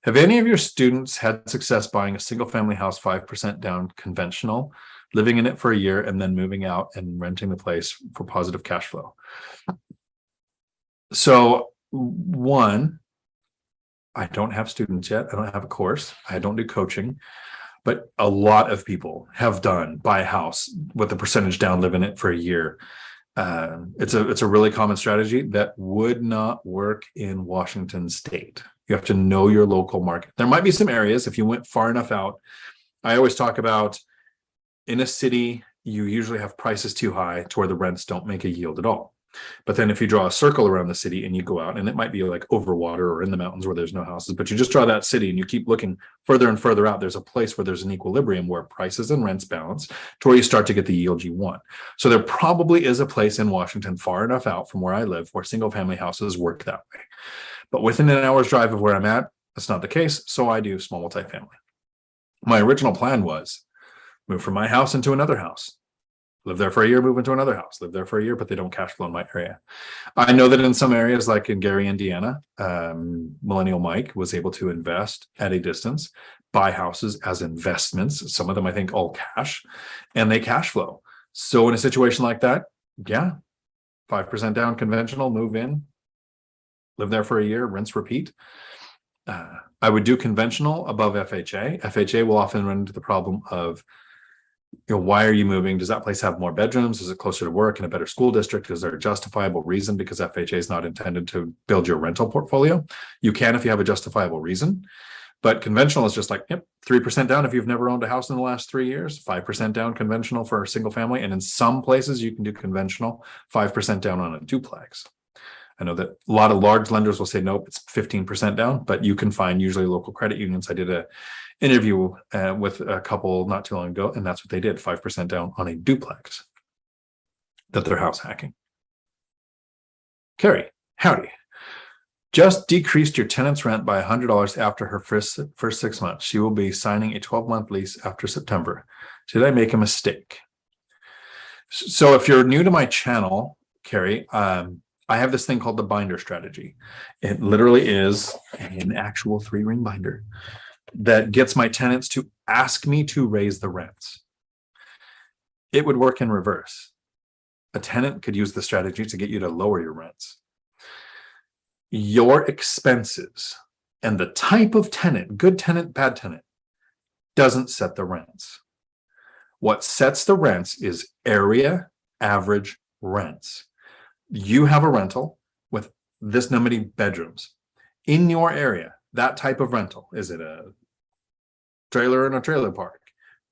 Have any of your students had success buying a single family house 5% down conventional, living in it for a year, and then moving out and renting the place for positive cash flow? So, one, I don't have students yet. I don't have a course. I don't do coaching, but a lot of people have buy a house with a percentage down, live in it for a year. It's a really common strategy that would not work in Washington State. You have to know your local market. There might be some areas, if you went far enough out. I always talk about, in a city, you usually have prices too high to where the rents don't make a yield at all. But then if you draw a circle around the city and you go out, and it might be like over water or in the mountains where there's no houses, but you just draw that city and you keep looking further and further out, there's a place where there's an equilibrium where prices and rents balance to where you start to get the yield you want. So there probably is a place in Washington far enough out from where I live where single family houses work that way. But within an hour's drive of where I'm at, that's not the case. So I do small multifamily. My original plan was move from my house into another house, live there for a year, move into another house, live there for a year, but they don't cash flow in my area. I know that in some areas, like in Gary, Indiana, Millennial Mike was able to invest at a distance, buy houses as investments. Some of them, I think, all cash, and they cash flow. So in a situation like that, yeah, 5% down, conventional, move in, live there for a year, rinse, repeat. I would do conventional above FHA. FHA will often run into the problem of, why are you moving? Does that place have more bedrooms? Is it closer to work in a better school district? Is there a justifiable reason? Because FHA is not intended to build your rental portfolio. You can if you have a justifiable reason, but conventional is just like, yep, 3% down if you've never owned a house in the last 3 years, 5% down conventional for a single family. And in some places you can do conventional 5% down on a duplex. I know that a lot of large lenders will say, nope, it's 15% down, but you can find usually local credit unions. I did a interview with a couple not too long ago, and that's what they did, 5% down on a duplex that they're house hacking. Carrie, howdy. Just decreased your tenant's rent by $100 after her first 6 months. She will be signing a 12-month lease after September. Did I make a mistake? So if you're new to my channel, Carrie, I have this thing called the binder strategy. It literally is an actual 3-ring binder that gets my tenants to ask me to raise the rents. It would work in reverse. A tenant could use the strategy to get you to lower your rents. Your expenses and the type of tenant, good tenant, bad tenant, doesn't set the rents. What sets the rents is area average rents. You have a rental with this many bedrooms in your area. That type of rental, is it a trailer in a trailer park?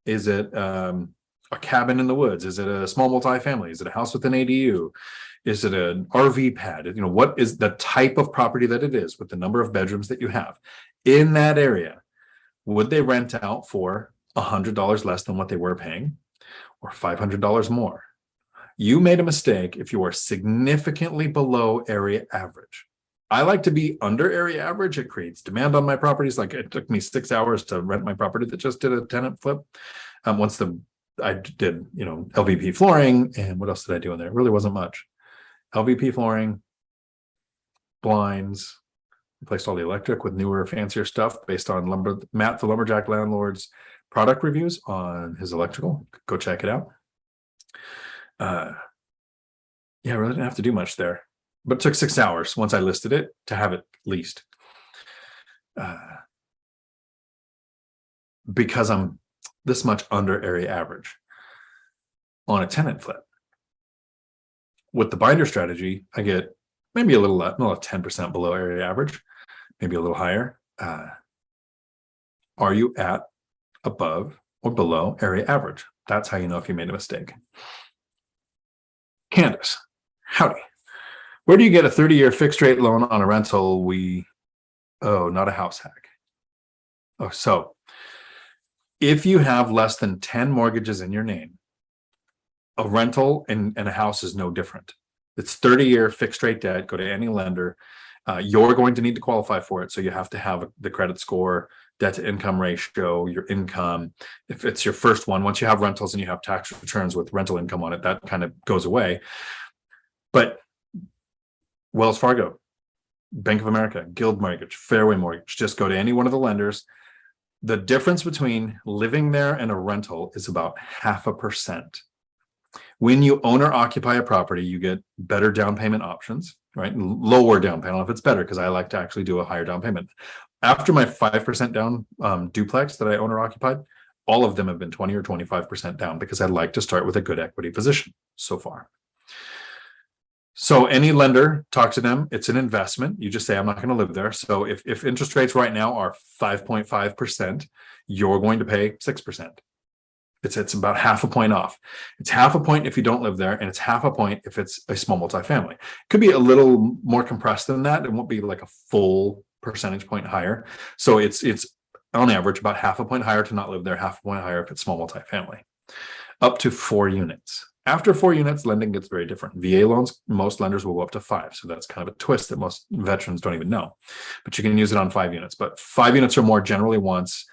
Is it a cabin in the woods? Is it a small multifamily? Is it a house with an ADU? Is it an RV pad? What is the type of property that it is with the number of bedrooms that you have in that area? Would they rent out for $100 less than what they were paying, or $500 more? You made a mistake if you are significantly below area average. I like to be under area average. It creates demand on my properties. Like, it took me 6 hours to rent my property that just did a tenant flip. I did, LVP flooring, and what else did I do in there? It really wasn't much. LVP flooring, blinds, replaced all the electric with newer, fancier stuff based on Matt, the Lumberjack Landlord's product reviews on his electrical. Go check it out. Yeah, I really didn't have to do much there, but it took 6 hours once I listed it to have it leased. Because I'm this much under area average on a tenant flip. With the binder strategy, I get maybe a little less, 10% below area average, maybe a little higher. Are you at above or below area average? That's how you know if you made a mistake. Candace, howdy. Where do you get a 30-year fixed rate loan on a rental? Not a house hack. So if you have less than 10 mortgages in your name, a rental and a house is no different. It's 30-year fixed rate debt. Go to any lender. You're going to need to qualify for it. So you have to have the credit score, debt to income ratio, your income. If it's your first one, once you have rentals and you have tax returns with rental income on it, that kind of goes away. But Wells Fargo, Bank of America, Guild Mortgage, Fairway Mortgage, just go to any one of the lenders. The difference between living there and a rental is about 0.5%. When you own or occupy a property, you get better down payment options, right? Lower down payment. I don't know if it's better, because I like to actually do a higher down payment. After my 5% down duplex that I own or occupied, all of them have been 20 or 25% down, because I like to start with a good equity position so far. So any lender, talk to them. It's an investment. You just say, I'm not going to live there. So if interest rates right now are 5.5%, you're going to pay 6%. It's about 0.5 point off. It's 0.5 point if you don't live there, and it's 0.5 point if it's a small multifamily. It could be a little more compressed than that. It won't be like a full percentage point higher. So it's on average about 0.5 point higher to not live there, 0.5 point higher if it's small multifamily. Up to 4 units. After 4 units, lending gets very different. VA loans, most lenders will go up to 5. So that's kind of a twist that most veterans don't even know. But you can use it on 5 units. But 5 units or more generally once.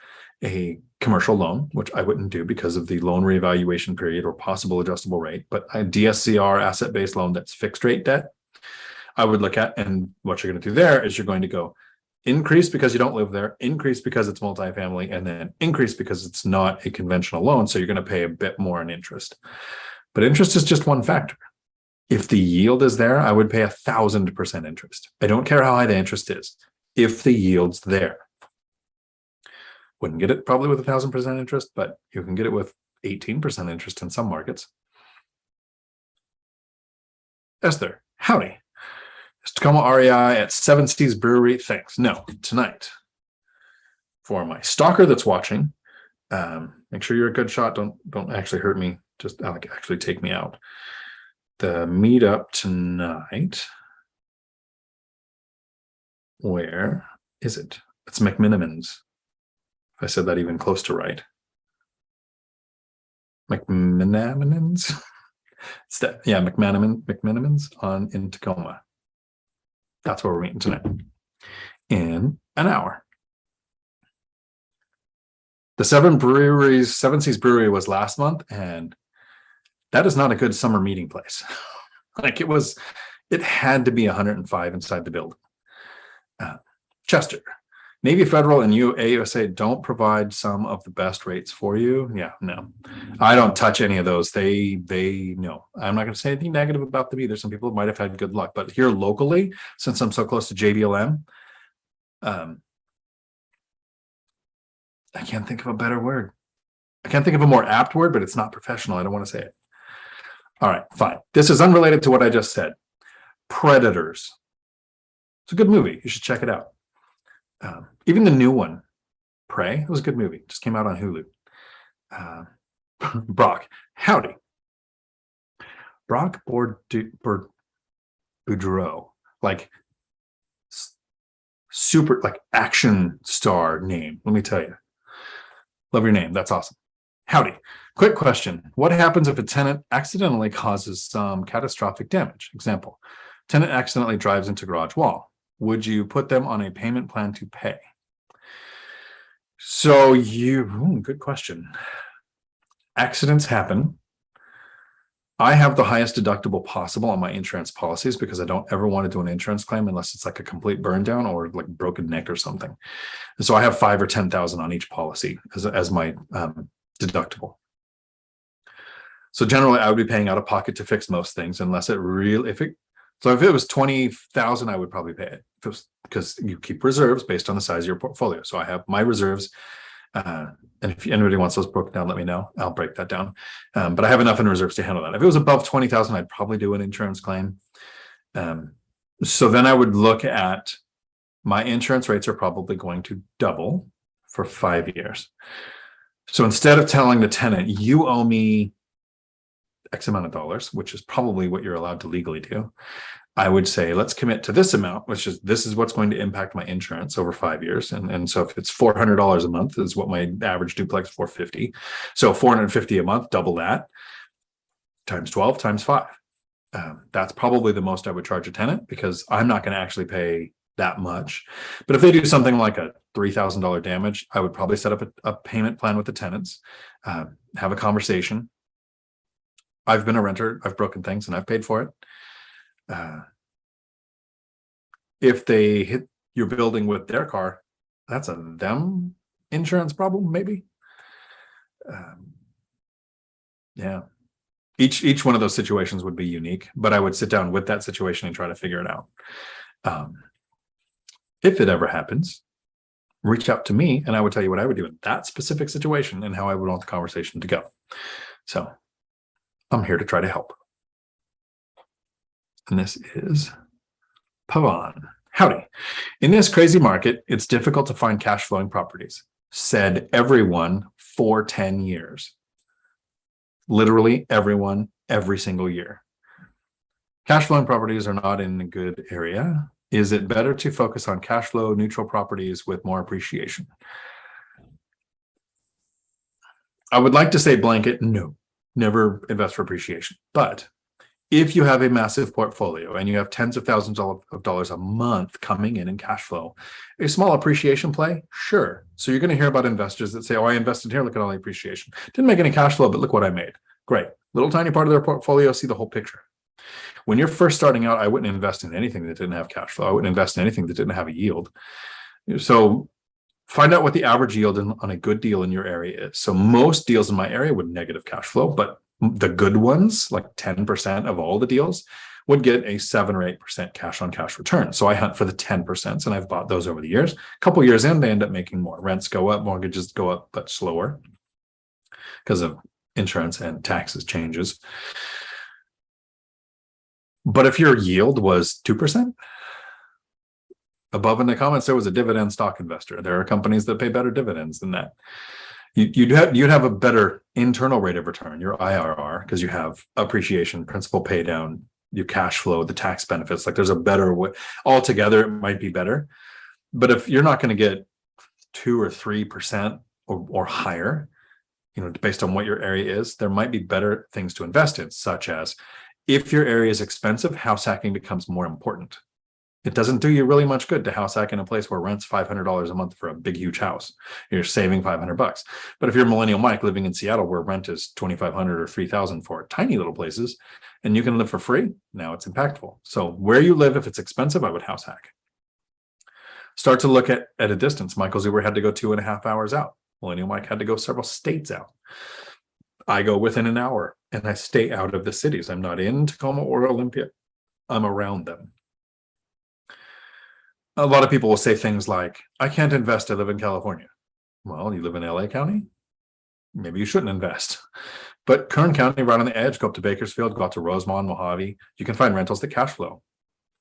a commercial loan, which I wouldn't do because of the loan reevaluation period or possible adjustable rate, but a DSCR asset-based loan that's fixed rate debt, I would look at. And what you're going to do there is you're going to go increase because you don't live there, increase because it's multifamily, and then increase because it's not a conventional loan. So you're going to pay a bit more in interest. But interest is just one factor. If the yield is there, I would pay 1,000% interest. I don't care how high the interest is. If the yield's there, wouldn't get it probably with 1,000% interest, but you can get it with 18% interest in some markets. Esther, howdy. Is Tacoma REI at Seven Seas Brewery? Thanks. No, tonight. For my stalker that's watching, make sure you're a good shot. Don't actually hurt me. Just actually take me out. The meetup tonight. Where is it? It's McMenamins. If I said that even close to right. McMenamins? It's that, yeah, McMenamins in Tacoma. That's where we're meeting tonight. In an hour. The Seven Seas Brewery was last month, and that is not a good summer meeting place. Like it had to be 105 inside the building. Chester, Navy Federal and AUSA don't provide some of the best rates for you. Yeah, no, I don't touch any of those. They know. I'm not going to say anything negative about them either. Some people might have had good luck, but here locally, since I'm so close to JBLM, I can't think of a better word. I can't think of a more apt word, but it's not professional. I don't want to say it. All right, fine. This is unrelated to what I just said. Predators. It's a good movie. You should check it out. Even the new one, Prey, it was a good movie. Just came out on Hulu. Brock, howdy. Brock Boudreau, like super, like action star name. Let me tell you. Love your name. That's awesome. Howdy. Quick question. What happens if a tenant accidentally causes some catastrophic damage? Example, tenant accidentally drives into garage wall. Would you put them on a payment plan to pay? So good question. Accidents happen. I have the highest deductible possible on my insurance policies because I don't ever want to do an insurance claim unless it's like a complete burn down or like broken neck or something. And so I have 5,000 or 10,000 on each policy as my deductible. So generally I would be paying out of pocket to fix most things unless so if it was 20,000, I would probably pay it. If it was, because you keep reserves based on the size of your portfolio. So I have my reserves. And if anybody wants those broken down, let me know. I'll break that down. But I have enough in reserves to handle that. If it was above 20,000, I'd probably do an insurance claim. So then I would look at my insurance rates are probably going to double for 5 years. So instead of telling the tenant, you owe me X amount of dollars, which is probably what you're allowed to legally do, I would say, let's commit to this amount, this is what's going to impact my insurance over 5 years. And so if it's $400 a month is what my average duplex, $450. So $450 a month, double that, times 12, times 5. That's probably the most I would charge a tenant because I'm not going to actually pay that much. But if they do something like a $3,000 damage, I would probably set up a payment plan with the tenants, have a conversation. I've been a renter, I've broken things and I've paid for it. If they hit your building with their car, that's a them insurance problem, maybe. Yeah. Each one of those situations would be unique, but I would sit down with that situation and try to figure it out. If it ever happens, reach out to me and I would tell you what I would do in that specific situation and how I would want the conversation to go. So I'm here to try to help. And this is Pavan. Howdy. In this crazy market, it's difficult to find cash flowing properties, said everyone for 10 years. Literally everyone, every single year. Cash flowing properties are not in a good area. Is it better to focus on cash flow neutral properties with more appreciation? I would like to say blanket, no, never invest for appreciation. But If you have a massive portfolio and you have tens of thousands of dollars a month coming in cash flow, a small appreciation play, sure. So you're going to hear about investors that say, oh, I invested here, look at all the appreciation. Didn't make any cash flow, but look what I made. Great. Little tiny part of their portfolio, see the whole picture. When you're first starting out, I wouldn't invest in anything that didn't have cash flow. I wouldn't invest in anything that didn't have a yield. So find out what the average yield on a good deal in your area is. So most deals in my area would negative cash flow, but the good ones, like 10% of all the deals, would get a 7 or 8% cash on cash return. So I hunt for the 10%, and I've bought those over the years. A couple years in, they end up making more. Rents go up, mortgages go up, but slower because of insurance and taxes changes. But if your yield was 2%, above in the comments, there was a dividend stock investor. There are companies that pay better dividends than that. You'd have a better internal rate of return, your IRR, because you have appreciation, principal pay down, your cash flow, the tax benefits. Like there's a better way. Altogether, it might be better. But if you're not going to get 2 or 3% or higher, based on what your area is, there might be better things to invest in, such as if your area is expensive, house hacking becomes more important. It doesn't do you really much good to house hack in a place where rent's $500 a month for a big, huge house. You're saving $500. But if you're Millennial Mike living in Seattle, where rent is $2,500 or $3,000 for tiny little places, and you can live for free, now it's impactful. So where you live, if it's expensive, I would house hack. Start to look at a distance. Michael Zuber had to go 2.5 hours out. Millennial Mike had to go several states out. I go within an hour, and I stay out of the cities. I'm not in Tacoma or Olympia. I'm around them. A lot of people will say things like, I can't invest, I live in California. Well, you live in LA County? Maybe you shouldn't invest. But Kern County, right on the edge, go up to Bakersfield, go out to Rosemont, Mojave. You can find rentals that cash flow.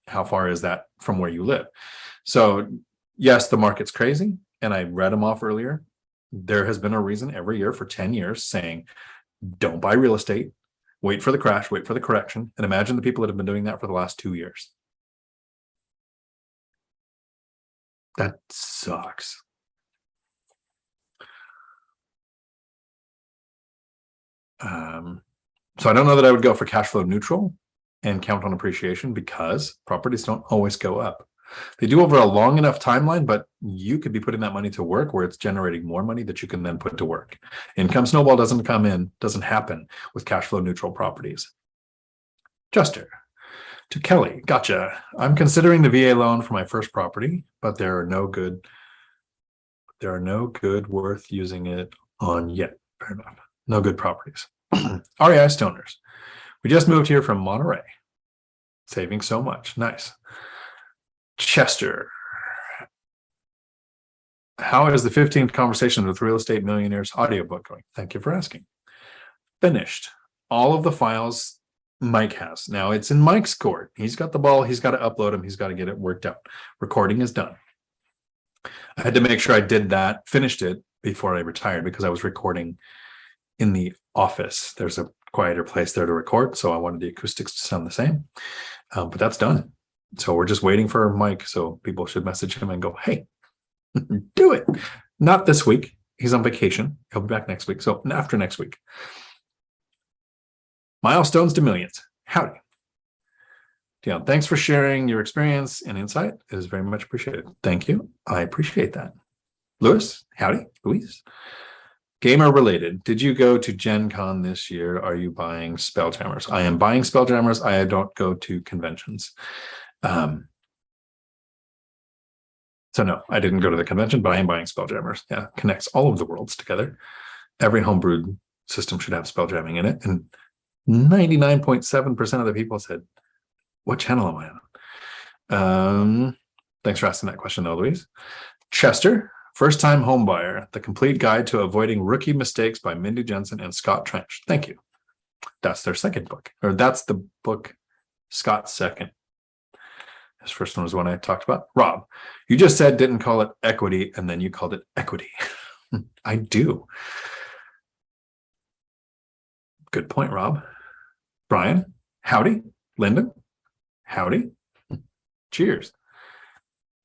How far is that from where you live? So yes, the market's crazy. And I read them off earlier. There has been a reason every year for 10 years saying, don't buy real estate, wait for the crash, wait for the correction. And imagine the people that have been doing that for the last 2 years. That sucks. So I don't know that I would go for cash flow neutral and count on appreciation, because properties don't always go up. They do over a long enough timeline, but you could be putting that money to work where it's generating more money that you can then put to work. Income snowball doesn't happen with cash flow neutral properties. Juster. To Kelly, gotcha. I'm considering the VA loan for my first property, but there are no good worth using it on yet. Fair enough. No good properties. REI Stoners. We just moved here from Monterey. Saving so much. Nice. Chester. How is the 15th Conversation with Real Estate Millionaires audiobook going? Thank you for asking. Finished. All of the files Mike has. Now it's in Mike's court. He's got the ball. He's got to upload them. He's got to get it worked out. Recording is done. I had to make sure I did that, finished it before I retired, because I was recording in the office. There's a quieter place there to record, so I wanted the acoustics to sound the same. But that's done. So we're just waiting for Mike. So people should message him and go, hey, do it. Not this week. He's on vacation. He'll be back next week. So after next week. Milestones to millions. Howdy. Dion, thanks for sharing your experience and insight. It is very much appreciated. Thank you. I appreciate that. Lewis, howdy. Louise. Gamer related. Did you go to Gen Con this year? Are you buying Spelljammers? I am buying Spelljammers. I don't go to conventions. So no, I didn't go to the convention, but I am buying Spelljammers. Yeah, connects all of the worlds together. Every homebrewed system should have Spelljamming in it. And 99.7% of the people said, what channel am I on? Thanks for asking that question, though, Louise. Chester, first-time homebuyer, the complete guide to avoiding rookie mistakes by Mindy Jensen and Scott Trench. Thank you. That's their second book, or that's the book Scott's second. His first one was one I talked about. Rob, you just said didn't call it equity, and then you called it equity. I do. Good point, Rob. Brian, howdy. Lyndon, howdy. Cheers.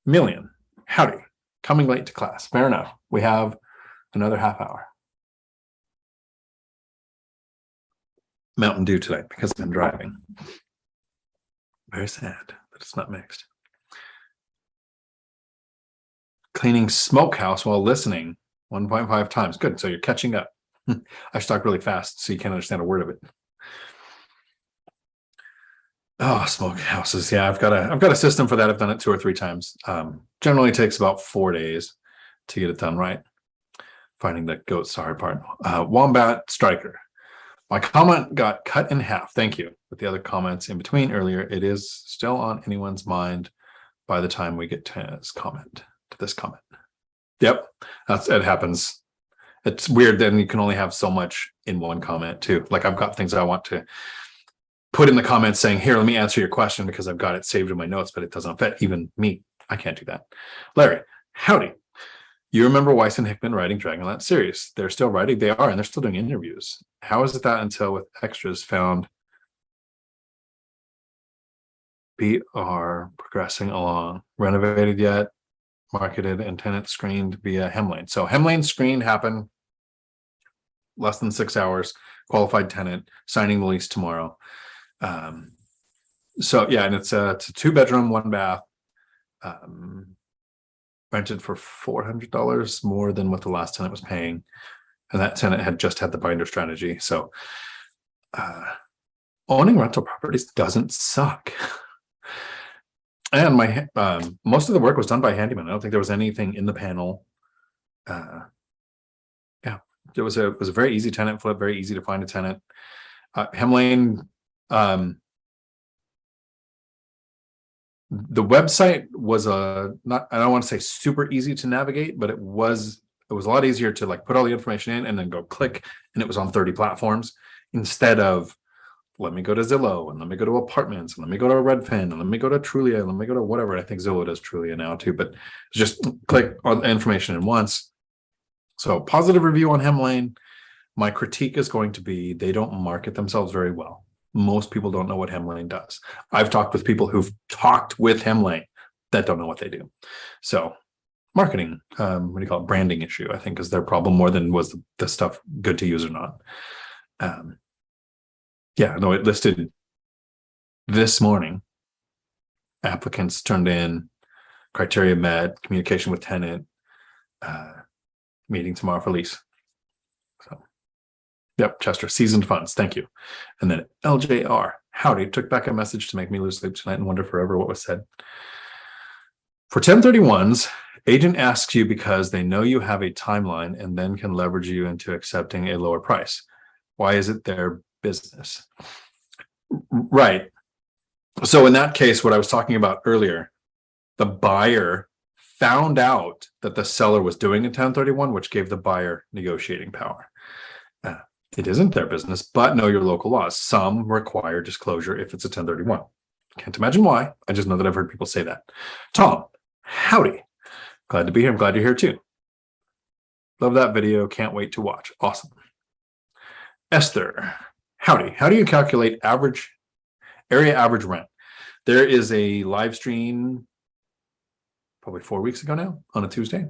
Million, howdy. Coming late to class. Fair enough. We have another half hour. Mountain Dew tonight because I'm driving. Very sad that it's not mixed. Cleaning smokehouse while listening 1.5 times. Good. So you're catching up. I should talk really fast so you can't understand a word of it. Oh, smokehouses. Yeah, I've got a system for that. I've done it 2 or 3 times. Generally takes about 4 days to get it done right. Finding the goat's the hard part. Wombat Striker. My comment got cut in half. Thank you. With the other comments in between earlier, it is still on anyone's mind by the time we get to this comment. Yep, it happens. It's weird. Then you can only have so much in one comment too. Like I've got things I want to put in the comments saying, here, let me answer your question because I've got it saved in my notes, but it doesn't fit even me. I can't do that. Larry, howdy. You remember Weiss and Hickman writing Dragonlance series. They're still writing. They are, and they're still doing interviews. How is it that until with extras found are progressing along? Renovated yet? Marketed and tenant screened via Hemlane. So Hemlane screen happened less than 6 hours. Qualified tenant signing the lease tomorrow. So yeah, and it's a 2-bedroom, 1 bath. Rented for $400 more than what the last tenant was paying, and that tenant had just had the binder strategy. So owning rental properties doesn't suck. And my most of the work was done by handyman. I don't think there was anything in the panel. Yeah, it was a very easy tenant flip, very easy to find a tenant. Hemlane, the website was not, I don't want to say super easy to navigate, but it was a lot easier to like put all the information in and then go click, and it was on 30 platforms instead of let me go to Zillow and let me go to Apartments and let me go to Redfin and let me go to Trulia and let me go to whatever. I think Zillow does Trulia now too, but just click on information in once. So positive review on Hemlane. My critique is going to be they don't market themselves very well. Most people don't know what Hemlane does. I've talked with people who've talked with Hemlane that don't know what they do. So marketing, what do you call it? Branding issue, I think, is their problem more than was the stuff good to use or not. Yeah, no, it listed this morning. Applicants turned in, criteria met, communication with tenant, meeting tomorrow for lease. So, yep, Chester, seasoned funds, thank you. And then LJR, howdy, took back a message to make me lose sleep tonight and wonder forever what was said. For 1031s, agent asks you because they know you have a timeline and then can leverage you into accepting a lower price. Why is it their business? Right. So in that case, what I was talking about earlier, the buyer found out that the seller was doing a 1031, which gave the buyer negotiating power. It isn't their business, but know your local laws. Some require disclosure if it's a 1031. Can't imagine why. I just know that I've heard people say that. Tom, howdy. Glad to be here. I'm glad you're here too. Love that video. Can't wait to watch. Awesome. Esther, howdy. How do you calculate area average rent? There is a live stream probably 4 weeks ago now on a Tuesday.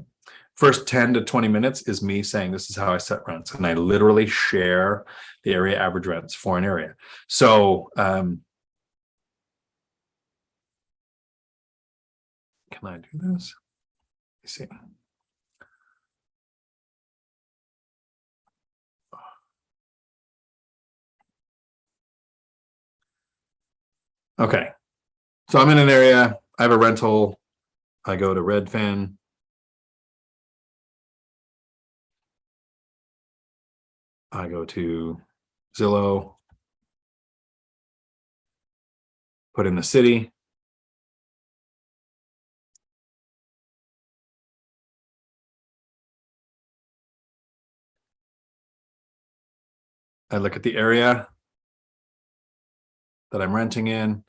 First 10 to 20 minutes is me saying this is how I set rents, and I literally share the area average rents for an area. So can I do this? Let me see. Okay, so I'm in an area, I have a rental, I go to Redfin. I go to Zillow, put in the city. I look at the area that I'm renting in.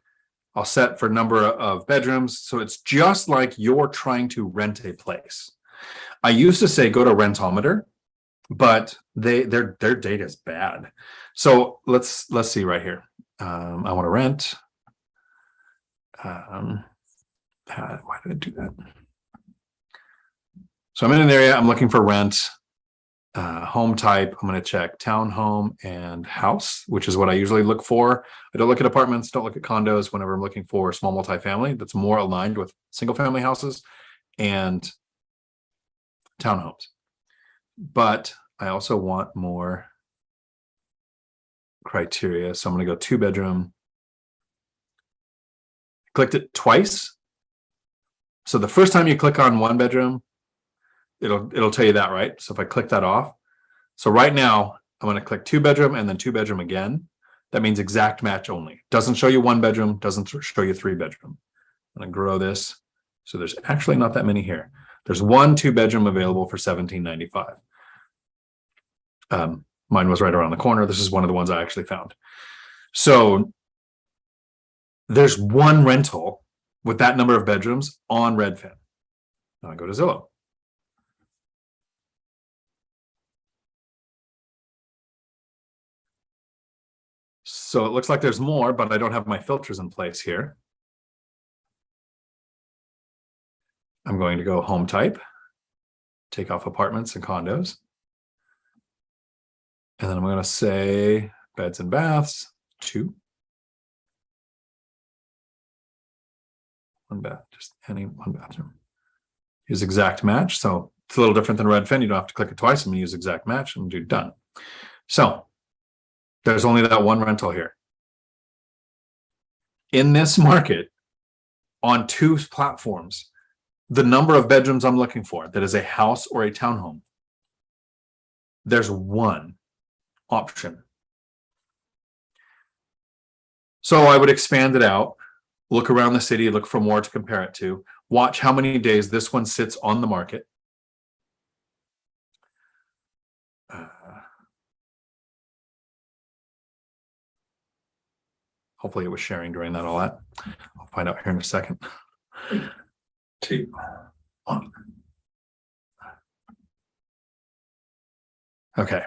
I'll set for number of bedrooms. So it's just like you're trying to rent a place. I used to say go to Rentometer, but their data is bad. So let's see right here. I want to rent. Why did I do that? So I'm in an area, I'm looking for rent. home type, I'm going to check townhome and house, which is what I usually look for. I don't look at apartments, don't look at condos whenever I'm looking for small multifamily that's more aligned with single family houses and townhomes. But I also want more criteria. So I'm going to go 2-bedroom. Clicked it twice. So the first time you click on 1-bedroom, it'll tell you that, right? So if I click that off, so right now I'm going to click 2-bedroom and then 2-bedroom again. That means exact match only. Doesn't show you 1-bedroom, doesn't show you 3-bedroom. I'm going to grow this. So there's actually not that many here. There's 1 2-bedroom available for $17.95. Mine was right around the corner. This is one of the ones I actually found. So there's 1 rental with that number of bedrooms on Redfin. Now I go to Zillow. So it looks like there's more, but I don't have my filters in place here. I'm going to go home type, take off apartments and condos. And then I'm going to say beds and baths, 2. 1 bath, just any 1 bathroom. Use exact match. So it's a little different than Redfin. You don't have to click it twice. I'm going to use exact match and do done. So there's only that 1 rental here. In this market, on 2 platforms, the number of bedrooms I'm looking for, that is a house or a townhome, there's 1 option. So I would expand it out, look around the city, look for more to compare it to, watch how many days this one sits on the market. Hopefully it was sharing during that all that. I'll find out here in a second. 2, 1. Okay.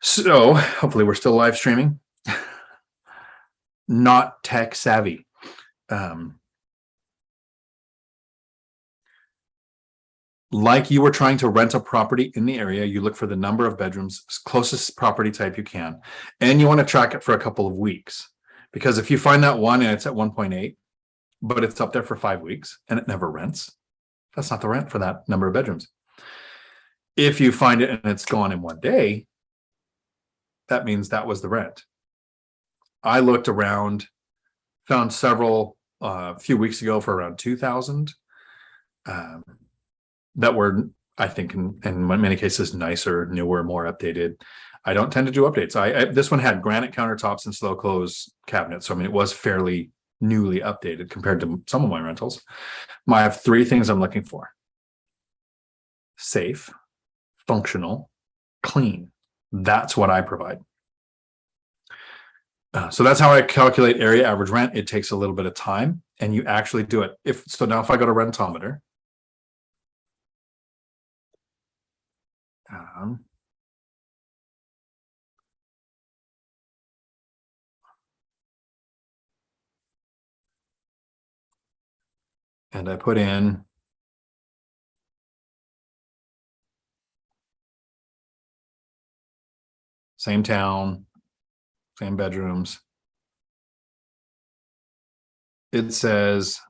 So hopefully we're still live streaming. Not tech savvy. Like you were trying to rent a property in the area, you look for the number of bedrooms, closest property type you can, and you want to track it for a couple of weeks. Because if you find that one and it's at 1.8, but it's up there for 5 weeks and it never rents, that's not the rent for that number of bedrooms. If you find it and it's gone in 1 day, that means that was the rent. I looked around, found several a few weeks ago for around 2,000 that were, I think, in many cases, nicer, newer, more updated. I don't tend to do updates. This one had granite countertops and slow close cabinets. So, I mean, it was fairly newly updated compared to some of my rentals. I have 3 things I'm looking for: safe, functional, clean. That's what I provide. So that's how I calculate area average rent. It takes a little bit of time, and you actually do it. So now if I go to Rentometer, and I put in same town, same bedrooms. It says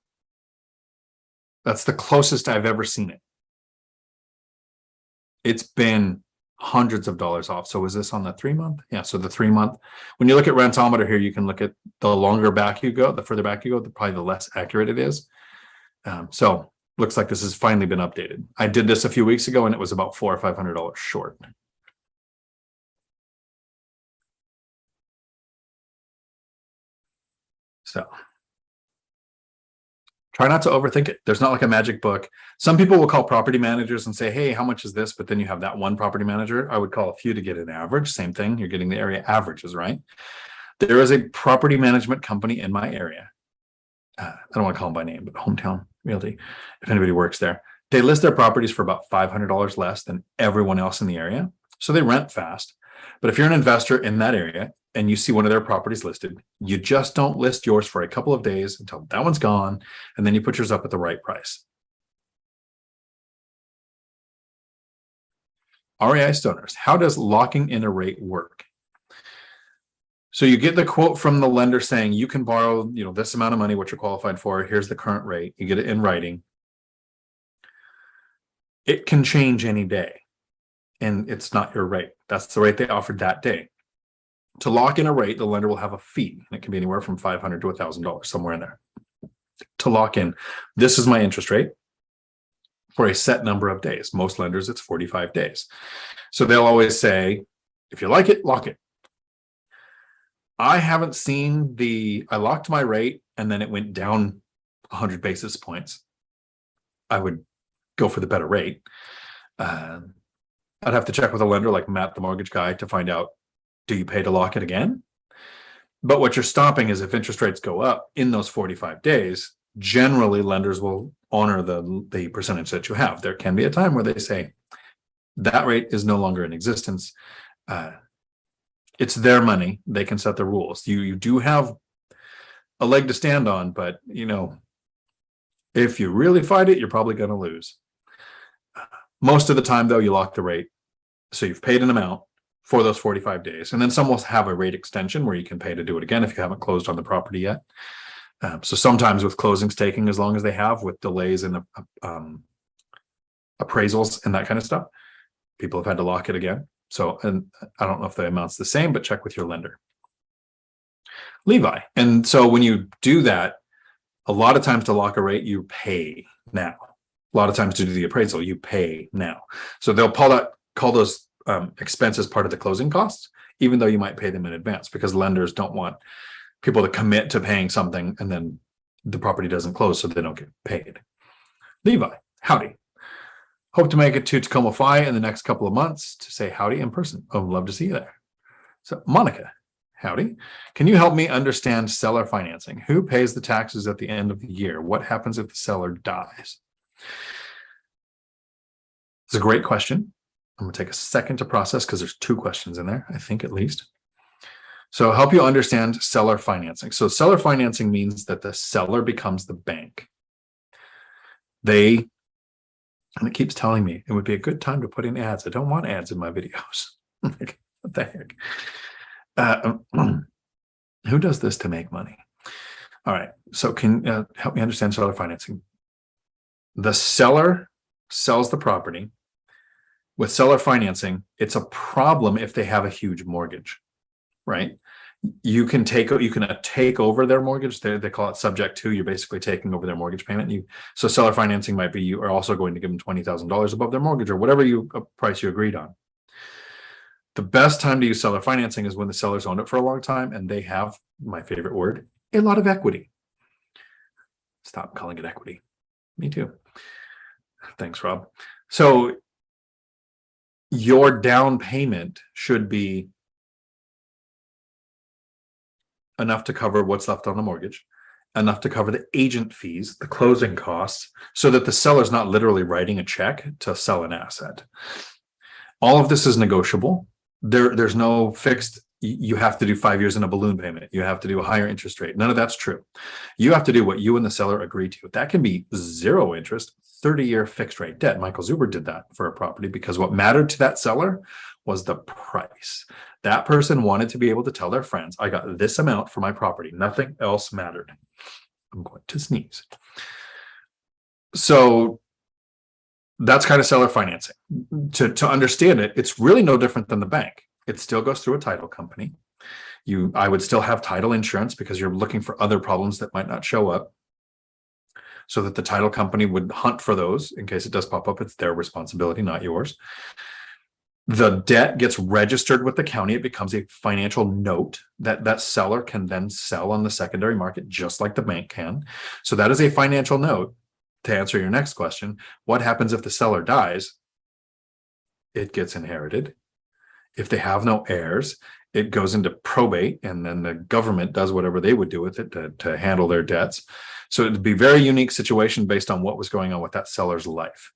that's the closest I've ever seen it. It's been hundreds of dollars off. So is this on the 3-month? Yeah. So the 3-month, when you look at Rentometer here, you can look at the longer back you go, the further back you go, probably the less accurate it is. So looks like this has finally been updated. I did this a few weeks ago and it was about $400 or $500 short. So try not to overthink it. There's not like a magic book. Some people will call property managers and say, hey, how much is this? But then you have that one property manager. I would call a few to get an average. Same thing. You're getting the area averages, right? There is a property management company in my area. I don't want to call them by name, but Hometown Realty, if anybody works there. They list their properties for about $500 less than everyone else in the area. So they rent fast. But if you're an investor in that area and you see one of their properties listed, you just don't list yours for a couple of days until that one's gone, and then you put yours up at the right price. REI stoners, how does locking in a rate work? So you get the quote from the lender saying you can borrow, this amount of money, what you're qualified for. Here's the current rate. You get it in writing. It can change any day, and it's not your rate. That's the rate they offered that day. To lock in a rate, the lender will have a fee, and it can be anywhere from $500 to $1,000, somewhere in there. To lock in, this is my interest rate for a set number of days. Most lenders, it's 45 days. So they'll always say, if you like it, lock it. I haven't seen I locked my rate and then it went down 100 basis points. I would go for the better rate. I'd have to check with a lender like Matt, the mortgage guy, to find out, do you pay to lock it again? But what you're stopping is if interest rates go up in those 45 days, generally lenders will honor the percentage that you have. There can be a time where they say that rate is no longer in existence. It's their money. They can set the rules. You do have a leg to stand on, but if you really fight it, you're probably going to lose. Most of the time, though, you lock the rate. So you've paid an amount for those 45 days. And then some will have a rate extension where you can pay to do it again if you haven't closed on the property yet. So sometimes with closings taking as long as they have, with delays in appraisals and that kind of stuff, people have had to lock it again. So, and I don't know if the amount's the same, but check with your lender. Levi. And so when you do that, a lot of times to lock a rate, you pay now. A lot of times to do the appraisal, you pay now. So they'll call those expenses part of the closing costs, even though you might pay them in advance, because lenders don't want people to commit to paying something and then the property doesn't close, so they don't get paid. Levi, howdy. Hope to make it to Tacoma Fi in the next couple of months to say howdy in person. Oh, love to see you there. So Monica, howdy. Can you help me understand seller financing? Who pays the taxes at the end of the year? What happens if the seller dies? It's a great question. I'm going to take a second to process because there's two questions in there, I think at least. So help you understand seller financing. So seller financing means that the seller becomes the bank. And it keeps telling me it would be a good time to put in ads. I don't want ads in my videos. Like, what the heck? Who does this to make money? All right. So can help me understand seller financing. The seller sells the property. With seller financing, it's a problem if they have a huge mortgage, right? You can take over their mortgage. They call it subject to. You're basically taking over their mortgage payment. So seller financing might be you are also going to give them $20,000 above their mortgage or whatever price you agreed on. The best time to use seller financing is when the seller's owned it for a long time and they have, my favorite word, a lot of equity. Stop calling it equity. Me too. Thanks, Rob. So your down payment should be enough to cover what's left on the mortgage, enough to cover the agent fees, the closing costs, so that the seller's not literally writing a check to sell an asset. All of this is negotiable. There's no fixed, you have to do 5 years in a balloon payment. You have to do a higher interest rate. None of that's true. You have to do what you and the seller agree to. That can be 0 interest, 30-year fixed rate debt. Michael Zuber did that for a property because what mattered to that seller was the price. That person wanted to be able to tell their friends, I got this amount for my property. Nothing else mattered. I'm going to sneeze. So that's kind of seller financing. To understand it, it's really no different than the bank. It still goes through a title company. I would still have title insurance because you're looking for other problems that might not show up, so that the title company would hunt for those in case it does pop up. It's their responsibility, not yours. The debt gets registered with the county. It becomes a financial note that seller can then sell on the secondary market, just like the bank can. So that is a financial note. To answer your next question, what happens if the seller dies? It gets inherited. If they have no heirs, it goes into probate, and then the government does whatever they would do with it to handle their debts. So it'd be a very unique situation based on what was going on with that seller's life.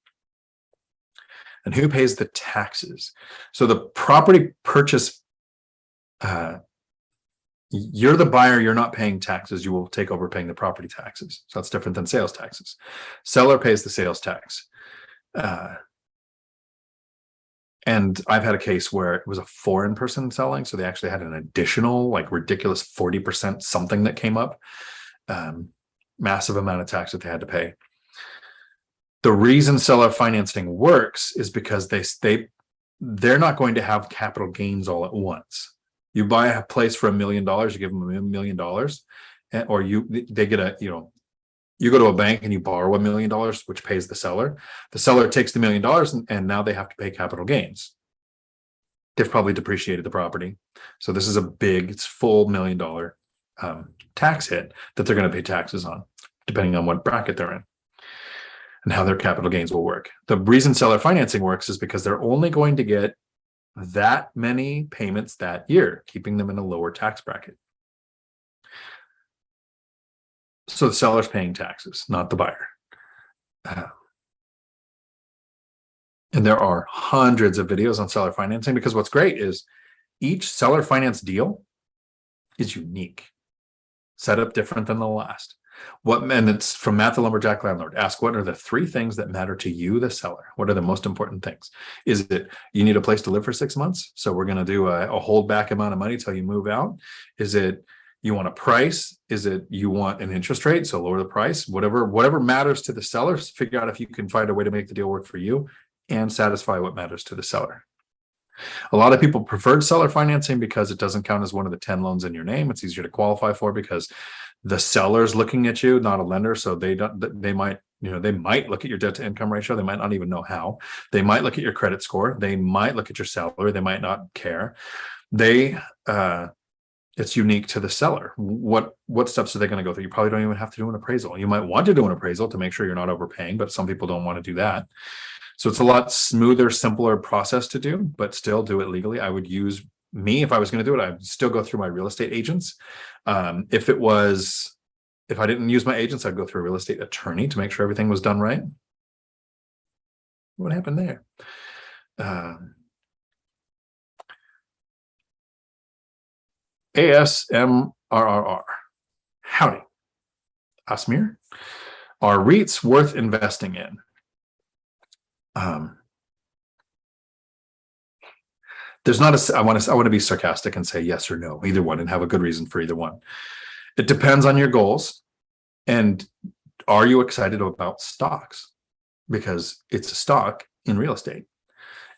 And who pays the taxes? So the property purchase, you're the buyer, you're not paying taxes. You will take over paying the property taxes. So that's different than sales taxes. Seller pays the sales tax. And I've had a case where it was a foreign person selling, so they actually had an additional like ridiculous 40% something that came up, massive amount of tax that they had to pay. The reason seller financing works is because they're not going to have capital gains all at once. You buy a place for $1 million, you give them $1 million, or they get a, you go to a bank and you borrow $1 million, which pays the seller. The seller takes the $1 million and now they have to pay capital gains. They've probably depreciated the property. So this is it's full $1 million tax hit that they're going to pay taxes on, depending on what bracket they're in and how their capital gains will work. The reason seller financing works is because they're only going to get that many payments that year, keeping them in a lower tax bracket. So the seller's paying taxes, not the buyer. And there are hundreds of videos on seller financing, because what's great is each seller finance deal is unique, set up different than the last. And it's from Matt the Lumberjack Landlord. Ask, what are the 3 things that matter to you, the seller? What are the most important things? Is it you need a place to live for 6 months, so we're going to do a holdback amount of money till you move out? Is it you want a price? Is it you want an interest rate, so lower the price? Whatever matters to the seller, figure out if you can find a way to make the deal work for you and satisfy what matters to the seller. A lot of people preferred seller financing because it doesn't count as one of the 10 loans in your name. It's easier to qualify for because the seller's looking at you, not a lender. So they might look at your debt to income ratio. They might not even know how. They might look at your credit score. They might look at your salary. They might not care. It's unique to the seller. What steps are they going to go through? You probably don't even have to do an appraisal. You might want to do an appraisal to make sure you're not overpaying, but some people don't want to do that. So it's a lot smoother, simpler process to do, but still do it legally. I would use if I was going to do it, I'd still go through my real estate agents. If I didn't use my agents, I'd go through a real estate attorney to make sure everything was done right. What happened there? ASMRRR. Howdy. Asmir. Are REITs worth investing in? There's not I want to be sarcastic and say yes or no, either one, and have a good reason for either one. It depends on your goals. And are you excited about stocks? Because it's a stock in real estate.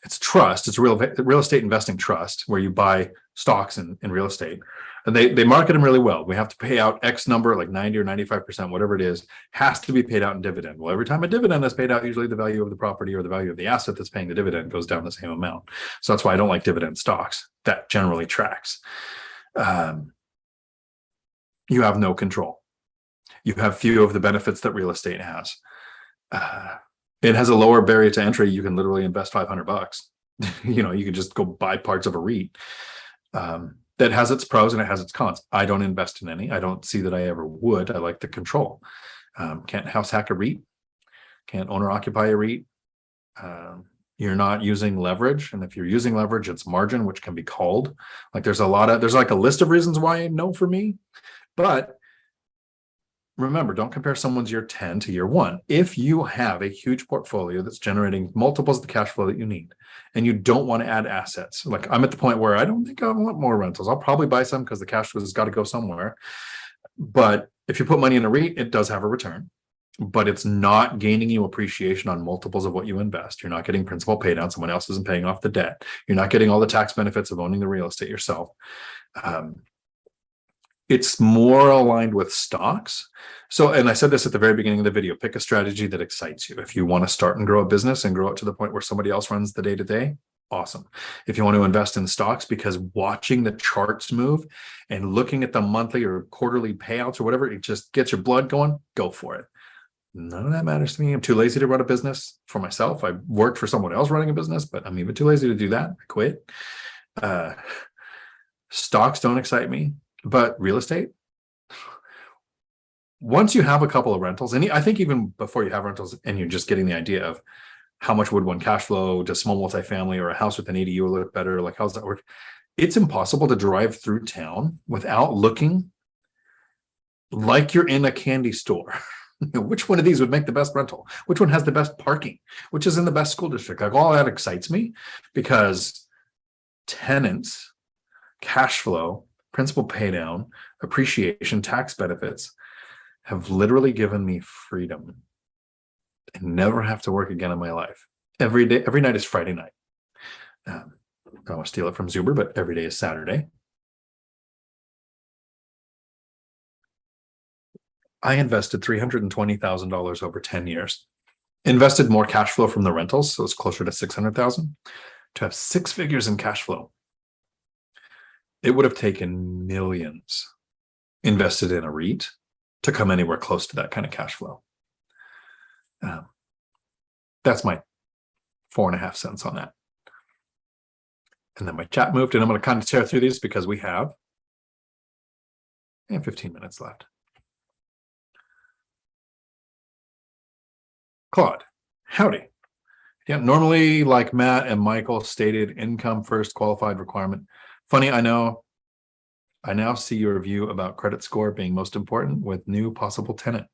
It's trust. It's a real estate investing trust where you buy stocks in real estate. And they market them really well. We have to pay out X number, like 90 or 95%, whatever it is, has to be paid out in dividend. Well, every time a dividend is paid out, usually the value of the property or the value of the asset that's paying the dividend goes down the same amount. So that's why I don't like dividend stocks. That generally tracks. You have no control. You have few of the benefits that real estate has. It has a lower barrier to entry. You can literally invest $500. You can just go buy parts of a REIT. That has its pros and it has its cons. I don't invest in any. I don't see that I ever would. I like the control. Can't house hack a REIT. Can't owner occupy a REIT. You're not using leverage. And if you're using leverage, it's margin, which can be called. Like there's like a list of reasons why no for me. But remember, don't compare someone's year 10 to year 1. If you have a huge portfolio that's generating multiples of the cash flow that you need, and you don't want to add assets, like I'm at the point where I don't think I want more rentals. I'll probably buy some because the cash flow has got to go somewhere. But if you put money in a REIT, it does have a return, but it's not gaining you appreciation on multiples of what you invest. You're not getting principal pay down. Someone else isn't paying off the debt. You're not getting all the tax benefits of owning the real estate yourself. It's more aligned with stocks. So, and I said this at the very beginning of the video, pick a strategy that excites you. If you want to start and grow a business and grow it to the point where somebody else runs the day-to-day, awesome. If you want to invest in stocks because watching the charts move and looking at the monthly or quarterly payouts or whatever, it just gets your blood going, go for it. None of that matters to me. I'm too lazy to run a business for myself. I worked for someone else running a business, but I'm even too lazy to do that. I quit. Stocks don't excite me. But real estate, once you have a couple of rentals, and I think even before you have rentals and you're just getting the idea of how much would one cash flow, does small multifamily or a house with an ADU look better? Like, how does that work? It's impossible to drive through town without looking like you're in a candy store. Which one of these would make the best rental? Which one has the best parking? Which is in the best school district? Like, all that excites me because tenants, cash flow, principal pay down, appreciation, tax benefits have literally given me freedom. I never have to work again in my life. Every day, every night is Friday night. I don't want to steal it from Zuber, but every day is Saturday. I invested $320,000 over 10 years. Invested more cash flow from the rentals, so it's closer to 600,000 to have 6 figures in cash flow. It would have taken millions invested in a REIT to come anywhere close to that kind of cash flow. That's my 4.5 cents on that. And then my chat moved, and I'm going to kind of tear through these because we have 15 minutes left. Claude, howdy. Yeah, normally, like Matt and Michael stated, income first qualified requirement. Funny, I know. I now see your view about credit score being most important with new possible tenant.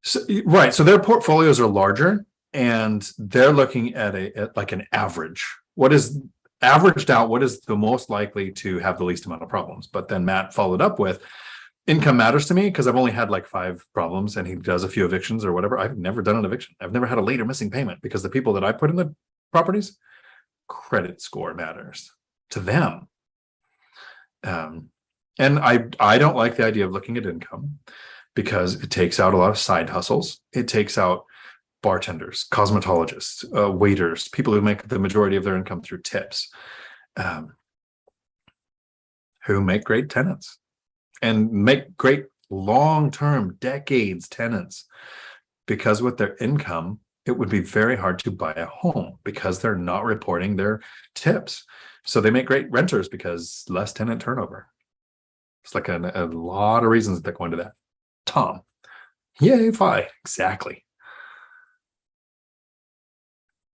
So, right. So their portfolios are larger and they're looking at like an average. What is averaged out? What is the most likely to have the least amount of problems? But then Matt followed up with, income matters to me because I've only had like 5 problems, and he does a few evictions or whatever. I've never done an eviction. I've never had a late or missing payment because the people that I put in the properties, credit score matters to them. And I don't like the idea of looking at income because it takes out a lot of side hustles. It takes out bartenders, cosmetologists, waiters, people who make the majority of their income through tips, who make great tenants and make great long-term, decades tenants, because with their income, it would be very hard to buy a home because they're not reporting their tips. So they make great renters because less tenant turnover. It's like a lot of reasons that go into that. Tom, yay, fi, exactly.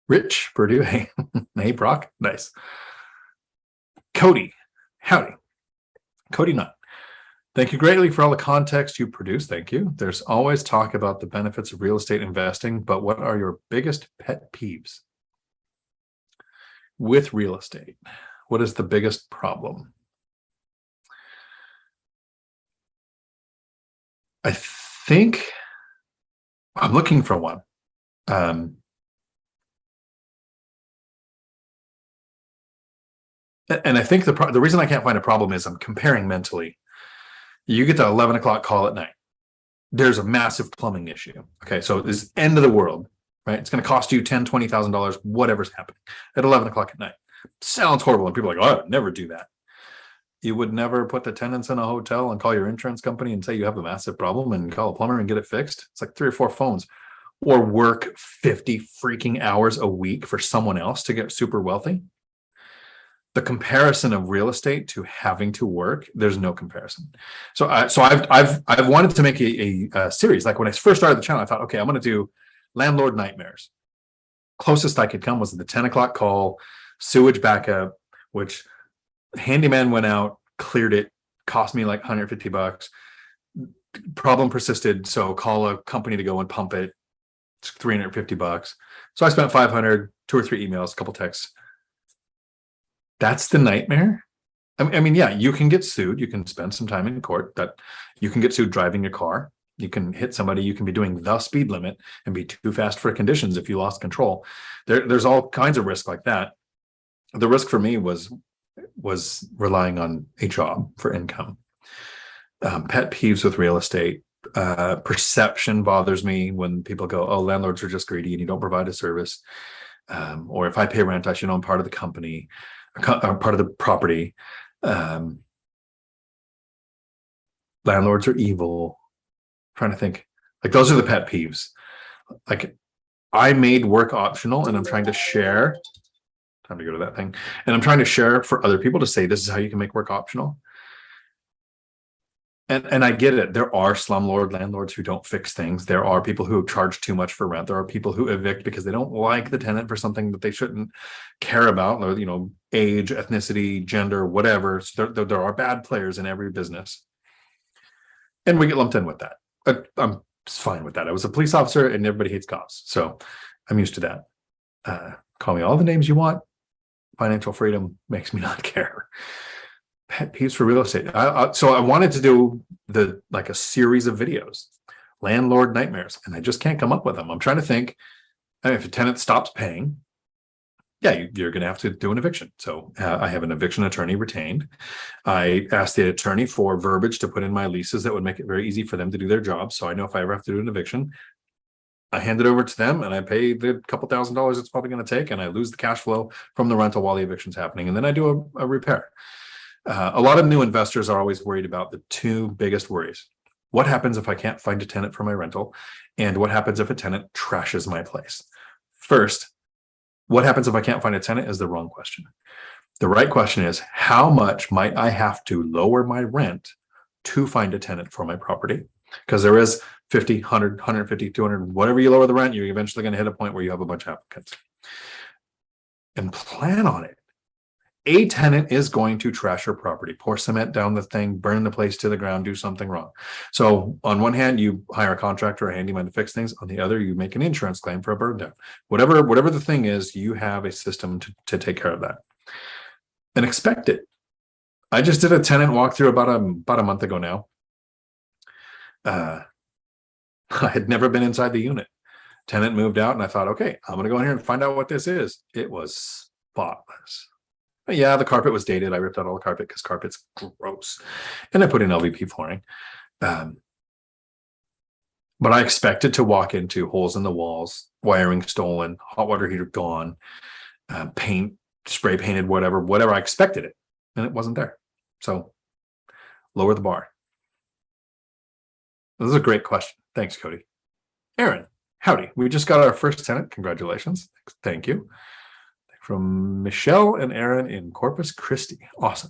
Rich, Purdue, hey, hey, Brock, nice. Cody, howdy. Cody Nutt. Thank you greatly for all the context you produce. Thank you. There's always talk about the benefits of real estate investing, but what are your biggest pet peeves with real estate? What is the biggest problem? I think I'm looking for one. And I think the reason I can't find a problem is I'm comparing mentally. You get the 11 o'clock call at night. There's a massive plumbing issue. Okay, so it's end of the world, right? It's going to cost you $10,000, $20,000, whatever's happening at 11 o'clock at night. Sounds horrible. And people are like, oh, I would never do that. You would never put the tenants in a hotel and call your insurance company and say you have a massive problem and call a plumber and get it fixed. It's like 3 or 4 phones. Or work 50 freaking hours a week for someone else to get super wealthy. The comparison of real estate to having to work, there's no comparison. So I've wanted to make a series. Like when I first started the channel, I thought, okay, I'm going to do landlord nightmares. Closest I could come was the 10 o'clock call, sewage backup, which handyman went out, cleared it, cost me like $150. Problem persisted, so call a company to go and pump it. It's $350. So I spent $500, 2 or 3 emails, a couple texts. That's the nightmare. I mean, yeah, you can get sued. You can spend some time in court. That you can get sued driving your car. You can hit somebody. You can be doing the speed limit and be too fast for conditions if you lost control. There's all kinds of risk like that. The risk for me was relying on a job for income. Pet peeves with real estate. Perception bothers me when people go, oh, landlords are just greedy and you don't provide a service. Or if I pay rent, I should own part of the company. Part of the property. Landlords are evil. I'm trying to think, like those are the pet peeves. Like I made work optional and I'm trying to share. Time to go to that thing. And I'm trying to share for other people to say this is how you can make work optional. And I get it. There are slumlord landlords who don't fix things. There are people who charge too much for rent. There are people who evict because they don't like the tenant for something that they shouldn't care about, or, age, ethnicity, gender, whatever. So there are bad players in every business. And we get lumped in with that. I'm fine with that. I was a police officer and everybody hates cops. So I'm used to that. Call me all the names you want. Financial freedom makes me not care. Pet peeves for real estate. So I wanted to do a series of videos, landlord nightmares, and I just can't come up with them. I'm trying to think. If a tenant stops paying, yeah, you're going to have to do an eviction. So I have an eviction attorney retained. I asked the attorney for verbiage to put in my leases that would make it very easy for them to do their job. So I know if I ever have to do an eviction, I hand it over to them and I pay the couple $1,000s it's probably going to take, and I lose the cash flow from the rental while the eviction's happening. And then I do a repair. A lot of new investors are always worried about the two biggest worries. What happens if I can't find a tenant for my rental? And what happens if a tenant trashes my place? First, what happens if I can't find a tenant is the wrong question. The right question is, how much might I have to lower my rent to find a tenant for my property? Because there is 50, 100, 150, 200, whatever you lower the rent, you're eventually going to hit a point where you have a bunch of applicants. And plan on it. A tenant is going to trash your property, pour cement down the thing, burn the place to the ground, do something wrong. So on one hand, you hire a contractor or a handyman to fix things. On the other, you make an insurance claim for a burn down. Whatever the thing is, you have a system to take care of that. And expect it. I just did a tenant walkthrough about a month ago now. I had never been inside the unit. Tenant moved out and I thought, okay, I'm going to go in here and find out what this is. It was spotless. Yeah, the carpet was dated. I ripped out all the carpet because carpet's gross. And I put in LVP flooring. But I expected to walk into holes in the walls, wiring stolen, hot water heater gone, paint, spray painted, whatever. I expected it. And it wasn't there. So lower the bar. This is a great question. Thanks, Cody. Aaron, howdy. We just got our first tenant. Congratulations. Thank you. From Michelle and Aaron in Corpus Christi. Awesome.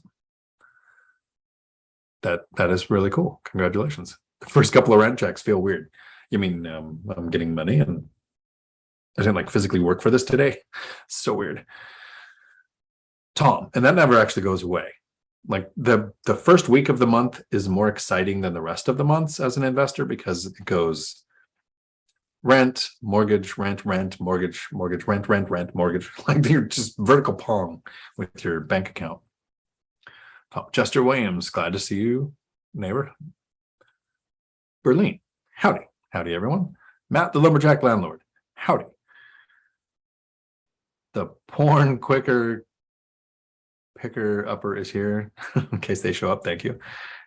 That is really cool. Congratulations. The first couple of rent checks feel weird. You mean I'm getting money and I didn't physically work for this today? So weird. Tom, and that never actually goes away. The first week of the month is more exciting than the rest of the months as an investor because it goes rent, mortgage, rent, mortgage, rent, mortgage. You're just vertical pong with your bank account. Chester Williams, glad to see you, neighbor. Berlin, howdy. Howdy, everyone. Matt, the lumberjack landlord, howdy. The porn picker upper is here in case they show up. Thank you.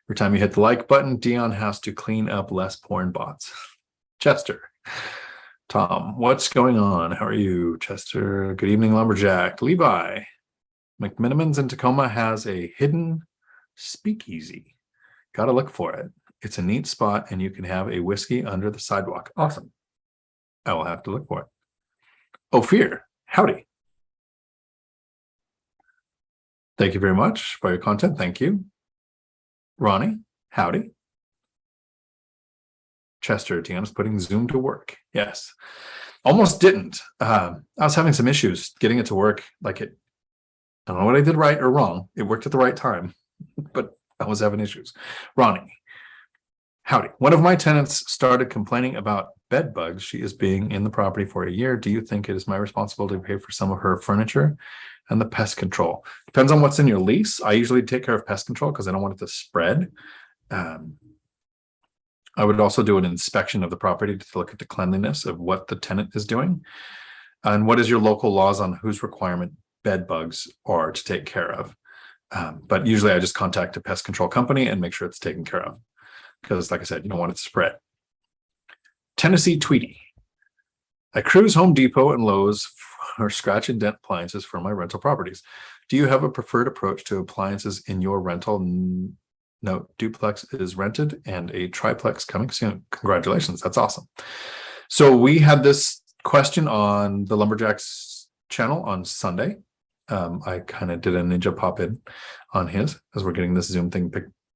Every time you hit the like button, Dion has to clean up less porn bots. Chester. Tom, what's going on? How are you, Chester? Good evening, lumberjack. Levi. McMinimans in Tacoma has a hidden speakeasy. Got to look for it. It's a neat spot and you can have a whiskey under the sidewalk. Awesome. I will have to look for it. Ophir, howdy. Thank you very much for your content. Thank you. Ronnie, howdy. Chester, Tiana's putting Zoom to work. Yes. Almost didn't. I was having some issues getting it to work. I don't know what I did right or wrong. It worked at the right time, but I was having issues. Ronnie, howdy. One of my tenants started complaining about bed bugs. She is being in the property for a year. Do you think it is my responsibility to pay for some of her furniture and the pest control? Depends on what's in your lease. I usually take care of pest control because I don't want it to spread. I would also do an inspection of the property to look at the cleanliness of what the tenant is doing. And what is your local laws on whose requirement bed bugs are to take care of? But usually I just contact a pest control company and make sure it's taken care of. Because like I said, you don't want it to spread. Tennessee Tweety. I cruise Home Depot and Lowe's for scratch and dent appliances for my rental properties. Do you have a preferred approach to appliances in your rental? No, duplex is rented and a triplex coming soon. Congratulations. That's awesome. So we had this question on the Lumberjacks channel on Sunday. I kind of did a ninja pop in on his as we're getting this Zoom thing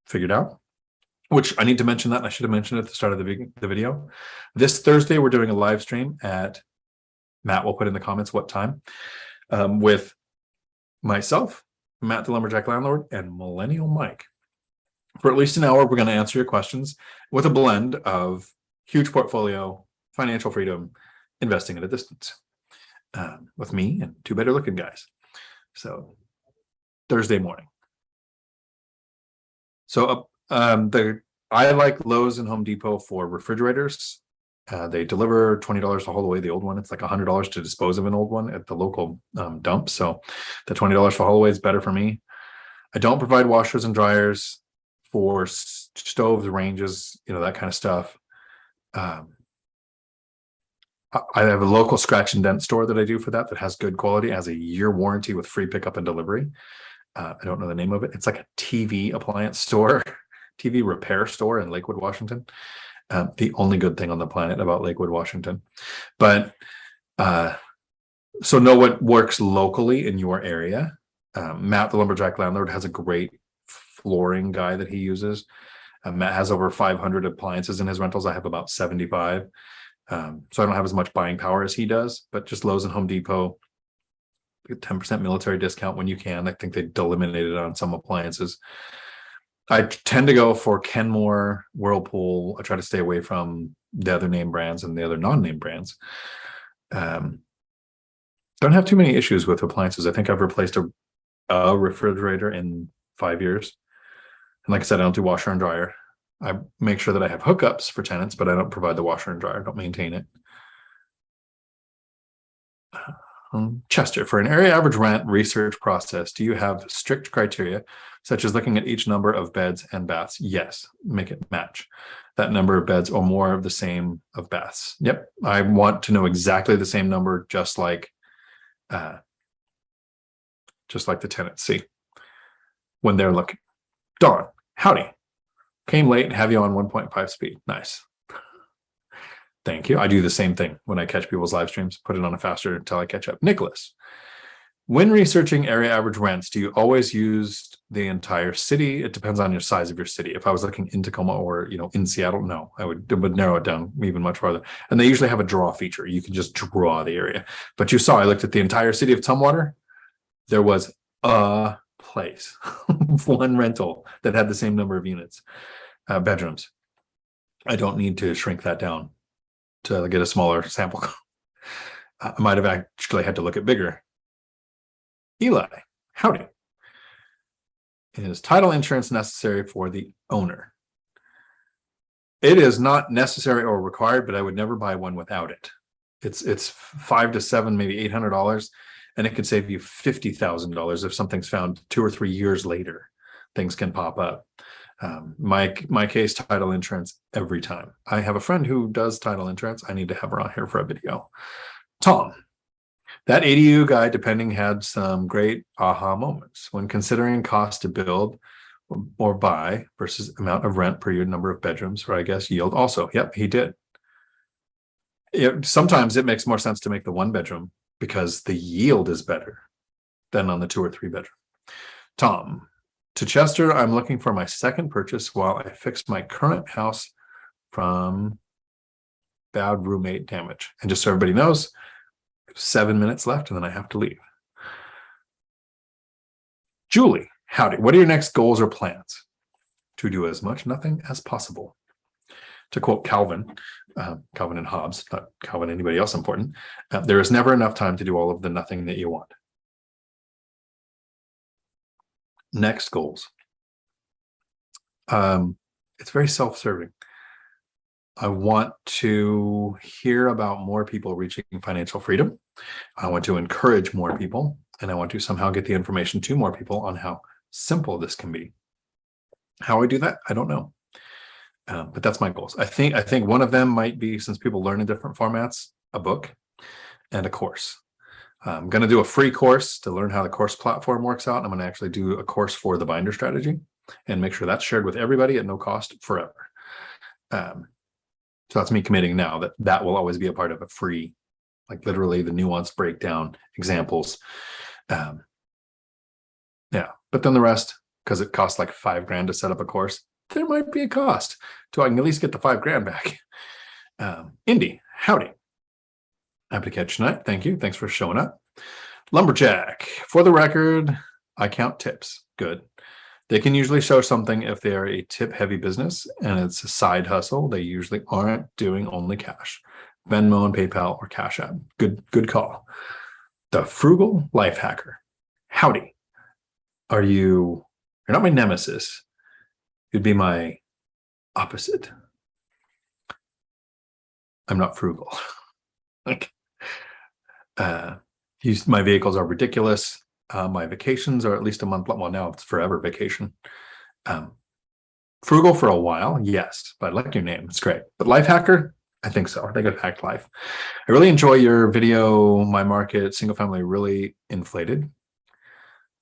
figured out, which I need to mention that. And I should have mentioned at the start of the video. This Thursday, we're doing a live stream at, Matt will put in the comments what time, with myself, Matt the Lumberjack Landlord, and Millennial Mike. For at least an hour, we're going to answer your questions with a blend of huge portfolio, financial freedom, investing at a distance, with me and two better looking guys. So Thursday morning. So I like Lowe's and Home Depot for refrigerators. They deliver $20 to haul away the old one. It's like $100 to dispose of an old one at the local dump. So the $20 for haul away is better for me. I don't provide washers and dryers for stoves, ranges, that kind of stuff. I have a local scratch and dent store that I do for that has good quality, has a year warranty with free pickup and delivery. I don't know the name of it. It's like a TV appliance store, TV repair store in Lakewood, Washington. The only good thing on the planet about Lakewood, Washington. But so know what works locally in your area. Matt, the lumberjack landlord, has a great flooring guy that he uses. Matt has over 500 appliances in his rentals. I have about 75. So I don't have as much buying power as he does, but just Lowe's and Home Depot, 10% military discount when you can. I think they eliminated it on some appliances. I tend to go for Kenmore, Whirlpool. I try to stay away from the other name brands and the other non-name brands. Don't have too many issues with appliances. I think I've replaced a refrigerator in 5 years. And like I said, I don't do washer and dryer. I make sure that I have hookups for tenants, but I don't provide the washer and dryer. I don't maintain it. Chester, for an area average rent research process, do you have strict criteria, such as looking at each number of beds and baths? Yes, make it match that number of beds or more of the same of baths. Yep, I want to know exactly the same number, just like the tenants see when they're looking. Dawn, howdy. Came late and have you on 1.5 speed. Nice. Thank you. I do the same thing when I catch people's live streams, put it on a faster until I catch up. Nicholas, when researching area average rents, do you always use the entire city? It depends on your size of your city. If I was looking in Tacoma or in Seattle, no, I would narrow it down even much farther. And they usually have a draw feature. You can just draw the area. But you saw I looked at the entire city of Tumwater. There was a place, one rental that had the same number of units, bedrooms. I don't need to shrink that down to get a smaller sample. I might have actually had to look at bigger. Eli, howdy. Is title insurance necessary for the owner? It is not necessary or required, but I would never buy one without it. It's $500 to $700, maybe $800, and it could save you $50,000 if something's found 2 or 3 years later. Things can pop up. My case, title insurance every time. I have a friend who does title insurance. I need to have her on here for a video. Tom, that ADU guy, depending, had some great aha moments when considering cost to build or buy versus amount of rent per year, number of bedrooms, or I guess yield also. Yep, he did. Sometimes it makes more sense to make the 1 bedroom because the yield is better than on the 2 or 3 bedroom. Tom, to Chester, I'm looking for my second purchase while I fix my current house from bad roommate damage. And just so everybody knows, 7 minutes left and then I have to leave. Julie, howdy. What are your next goals or plans? To do as much nothing as possible. To quote Calvin, Calvin and Hobbes, not Calvin, anybody else important, there is never enough time to do all of the nothing that you want. Next goals. It's very self-serving. I want to hear about more people reaching financial freedom. I want to encourage more people, and I want to somehow get the information to more people on how simple this can be. How I do that, I don't know. But that's my goals. I think one of them might be, since people learn in different formats, a book and a course. I'm going to do a free course to learn how the course platform works out. I'm going to actually do a course for the binder strategy and make sure that's shared with everybody at no cost forever. So that's me committing now that will always be a part of a free, like literally the nuanced breakdown examples. Yeah, but then the rest, because it costs like $5,000 to set up a course, there might be a cost to I can at least get the $5,000 back. Indy, howdy. Happy to catch you tonight. Thank you. Thanks for showing up. Lumberjack, for the record, I count tips. Good. They can usually show something if they are a tip-heavy business and it's a side hustle. They usually aren't doing only cash. Venmo and PayPal or Cash App. Good call. The frugal life hacker. Howdy. You're not my nemesis. You'd be my opposite. I'm not frugal. Like, my vehicles are ridiculous. My vacations are at least a month. Well, now it's forever vacation. Frugal for a while, yes, but I like your name. It's great. But life hacker, I think so. I think I've hacked life. I really enjoy your video. My market, single family, really inflated.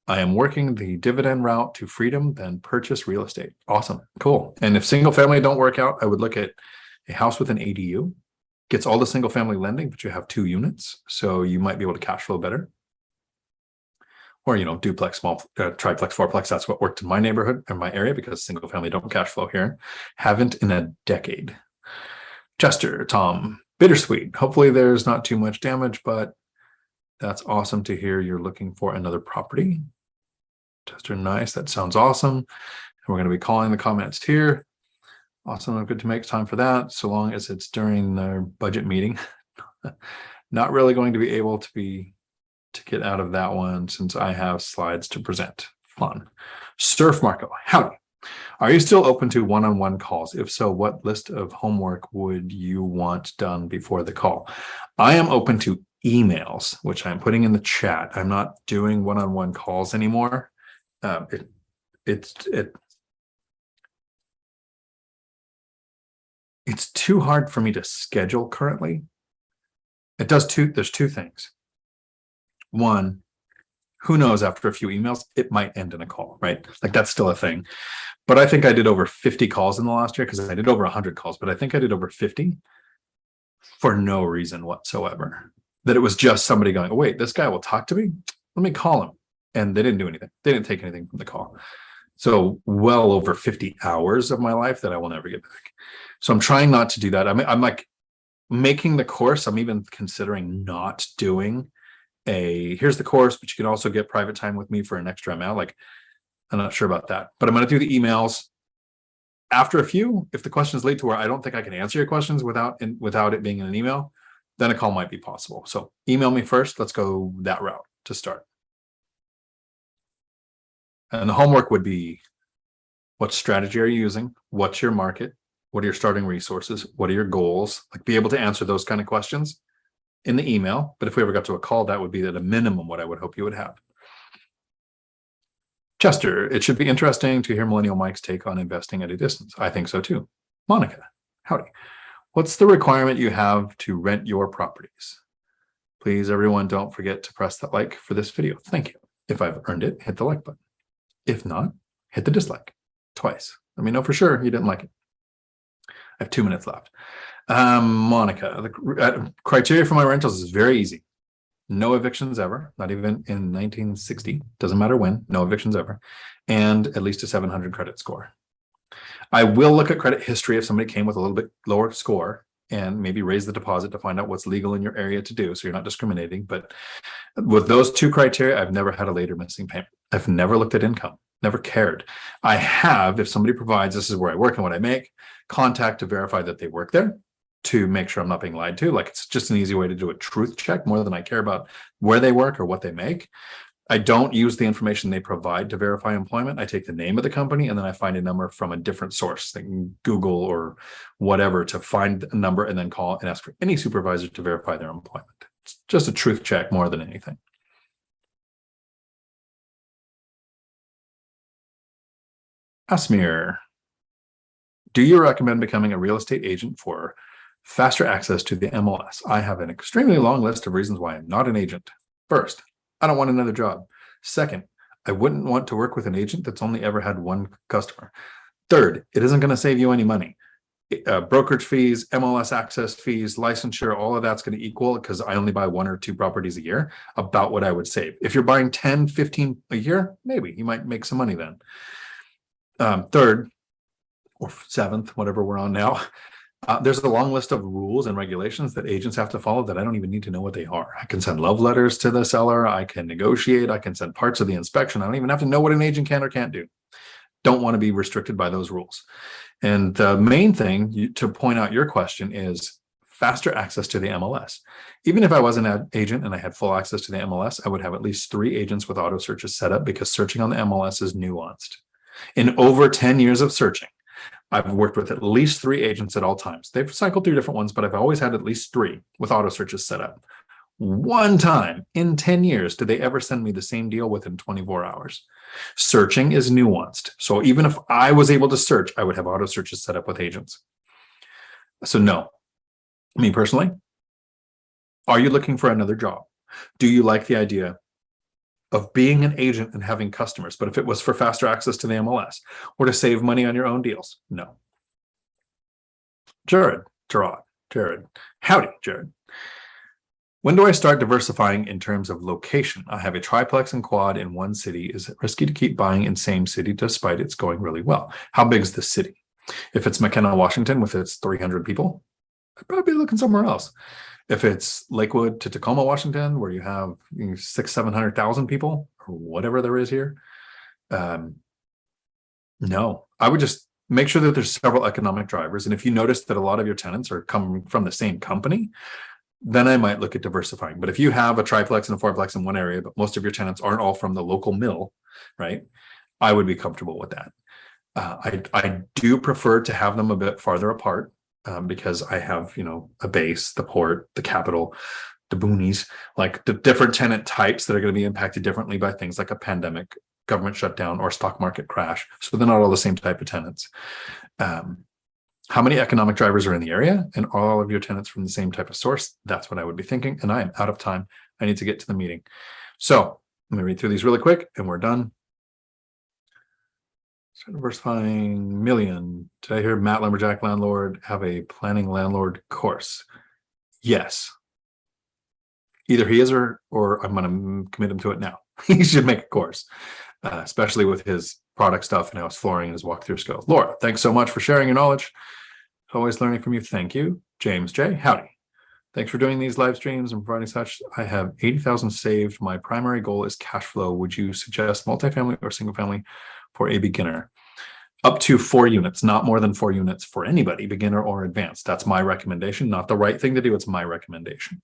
I am working the dividend route to freedom, then purchase real estate. Awesome. Cool. And if single family don't work out, I would look at a house with an ADU. Gets all the single family lending, but you have 2 units. So you might be able to cash flow better. Or, duplex, small, triplex, fourplex. That's what worked in my neighborhood and my area because single family don't cash flow here. Haven't in a decade. Chester, Tom, bittersweet. Hopefully there's not too much damage, but that's awesome to hear you're looking for another property. Chester, nice. That sounds awesome. And we're going to be calling the comments here. Awesome. Good to make time for that. So long as it's during the budget meeting. Not really going to be able to get out of that one since I have slides to present. Fun. Surf Marco, howdy. Are you still open to one-on-one calls? If so, what list of homework would you want done before the call? I am open to emails, which I'm putting in the chat. I'm not doing one-on-one calls anymore. It's too hard for me to schedule currently. There's 2 things. One, who knows, after a few emails, it might end in a call, right? Like that's still a thing. But I think I did over 50 calls in the last year because I did over 100 calls, but I think I did over 50 for no reason whatsoever. That it was just somebody going, oh, wait, this guy will talk to me? Let me call him. And they didn't do anything. They didn't take anything from the call. So well over 50 hours of my life that I will never get back. So I'm trying not to do that. I'm like making the course. I'm even considering not doing here's the course, but you can also get private time with me for an extra amount. Like, I'm not sure about that, but I'm going to do the emails after a few. If the questions lead to where I don't think I can answer your questions without it being in an email, then a call might be possible. So email me first. Let's go that route to start. And the homework would be, what strategy are you using? What's your market? What are your starting resources? What are your goals? Like, be able to answer those kind of questions in the email. But if we ever got to a call, that would be at a minimum what I would hope you would have. Chester, it should be interesting to hear Millennial Mike's take on investing at a distance. I think so too. Monica, howdy. What's the requirement you have to rent your properties? Please, everyone, don't forget to press that like for this video. Thank you. If I've earned it, hit the like button. If not, hit the dislike twice. Let me know for sure you didn't like it. I have 2 minutes left. Monica, the criteria for my rentals is very easy. No evictions ever, not even in 1960. Doesn't matter when, no evictions ever. And at least a 700 credit score. I will look at credit history if somebody came with a little bit lower score and maybe raise the deposit to find out what's legal in your area to do, so you're not discriminating. But with those 2 criteria, I've never had a later missing payment. I've never looked at income, never cared. I have, if somebody provides, this is where I work and what I make, contact to verify that they work there, to make sure I'm not being lied to. Like, it's just an easy way to do a truth check more than I care about where they work or what they make. I don't use the information they provide to verify employment. I take the name of the company and then I find a number from a different source, like Google or whatever, to find a number and then call and ask for any supervisor to verify their employment. It's just a truth check more than anything. Asmir, do you recommend becoming a real estate agent for faster access to the MLS? I have an extremely long list of reasons why I'm not an agent. First, I don't want another job. Second, I wouldn't want to work with an agent that's only ever had 1 customer. Third, it isn't going to save you any money. Brokerage fees, MLS access fees, licensure, all of that's going to equal, because I only buy 1 or 2 properties a year, about what I would save. If you're buying 10, 15 a year, maybe you might make some money then. Third, or 7th, whatever we're on now, there's a long list of rules and regulations that agents have to follow that I don't even need to know what they are. I can send love letters to the seller. I can negotiate. I can send parts of the inspection. I don't even have to know what an agent can or can't do. don't want to be restricted by those rules. And the main thing to point out your question is faster access to the MLS. Even if I was an agent and I had full access to the MLS, I would have at least 3 agents with auto searches set up, because searching on the MLS is nuanced. In over 10 years of searching, I've worked with at least 3 agents at all times. They've cycled through different ones, but I've always had at least 3 with auto searches set up. One time in 10 years did they ever send me the same deal within 24 hours. Searching is nuanced. So even if I was able to search, I would have auto searches set up with agents. So no, me personally, are you looking for another job? Do you like the idea of being an agent and having customers? But if it was for faster access to the MLS or to save money on your own deals, no. Jared. Howdy, Jared. When do I start diversifying in terms of location? I have a triplex and quad in one city. Is it risky to keep buying in same city despite it's going really well? How big is the city? If it's McKenna, Washington, with its 300 people, I'd probably be looking somewhere else. If it's Lakewood to Tacoma, Washington, where you have 600,000-700,000 people, or whatever there is here, no. I would just make sure that there's several economic drivers. And if you notice that a lot of your tenants are coming from the same company, then I might look at diversifying. But if you have a triplex and a fourplex in one area, but most of your tenants aren't all from the local mill, right? I would be comfortable with that. I do prefer to have them a bit farther apart, because I have, a base, the port, the capital, the boonies, like the different tenant types that are going to be impacted differently by things like a pandemic, government shutdown, or stock market crash. So they're not all the same type of tenants. How many economic drivers are in the area, and are all of your tenants from the same type of source? That's what I would be thinking. And I am out of time. I need to get to the meeting. So let me read through these really quick and we're done. So diversifying million. Did I hear Matt Lumberjack landlord have a planning landlord course? Yes. Either he is or I'm going to commit him to it now. He should make a course, especially with his product stuff and how his flooring and his walkthrough skills. Laura, thanks so much for sharing your knowledge. Always learning from you. Thank you. James J. Howdy. Thanks for doing these live streams and providing such. I have 80,000 saved. My primary goal is cash flow. Would you suggest multifamily or single family for a beginner? Up to 4 units, not more than 4 units for anybody, beginner or advanced. That's my recommendation. Not the right thing to do. It's my recommendation,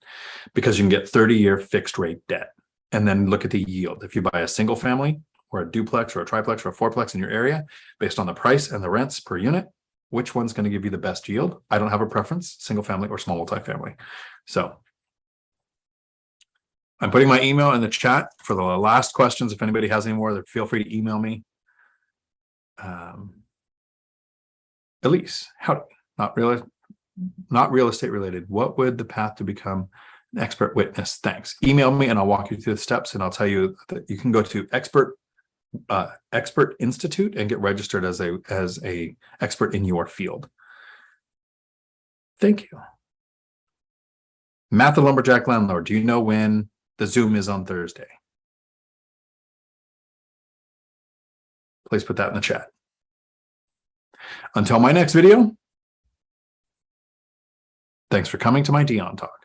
because you can get 30-year fixed rate debt. And then look at the yield. If you buy a single family or a duplex or a triplex or a fourplex in your area, based on the price and the rents per unit, which one's going to give you the best yield? I don't have a preference, single family or small multifamily. So I'm putting my email in the chat for the last questions. If anybody has any more, feel free to email me. Elise, how not real estate related. What would the path to become an expert witness? Thanks. Email me and I'll walk you through the steps, and I'll tell you that you can go to Expert Institute and get registered as a expert in your field. Thank you. Matt the Lumberjack landlord, do you know when the Zoom is on Thursday? Please put that in the chat. Until my next video, thanks for coming to my Dion Talk.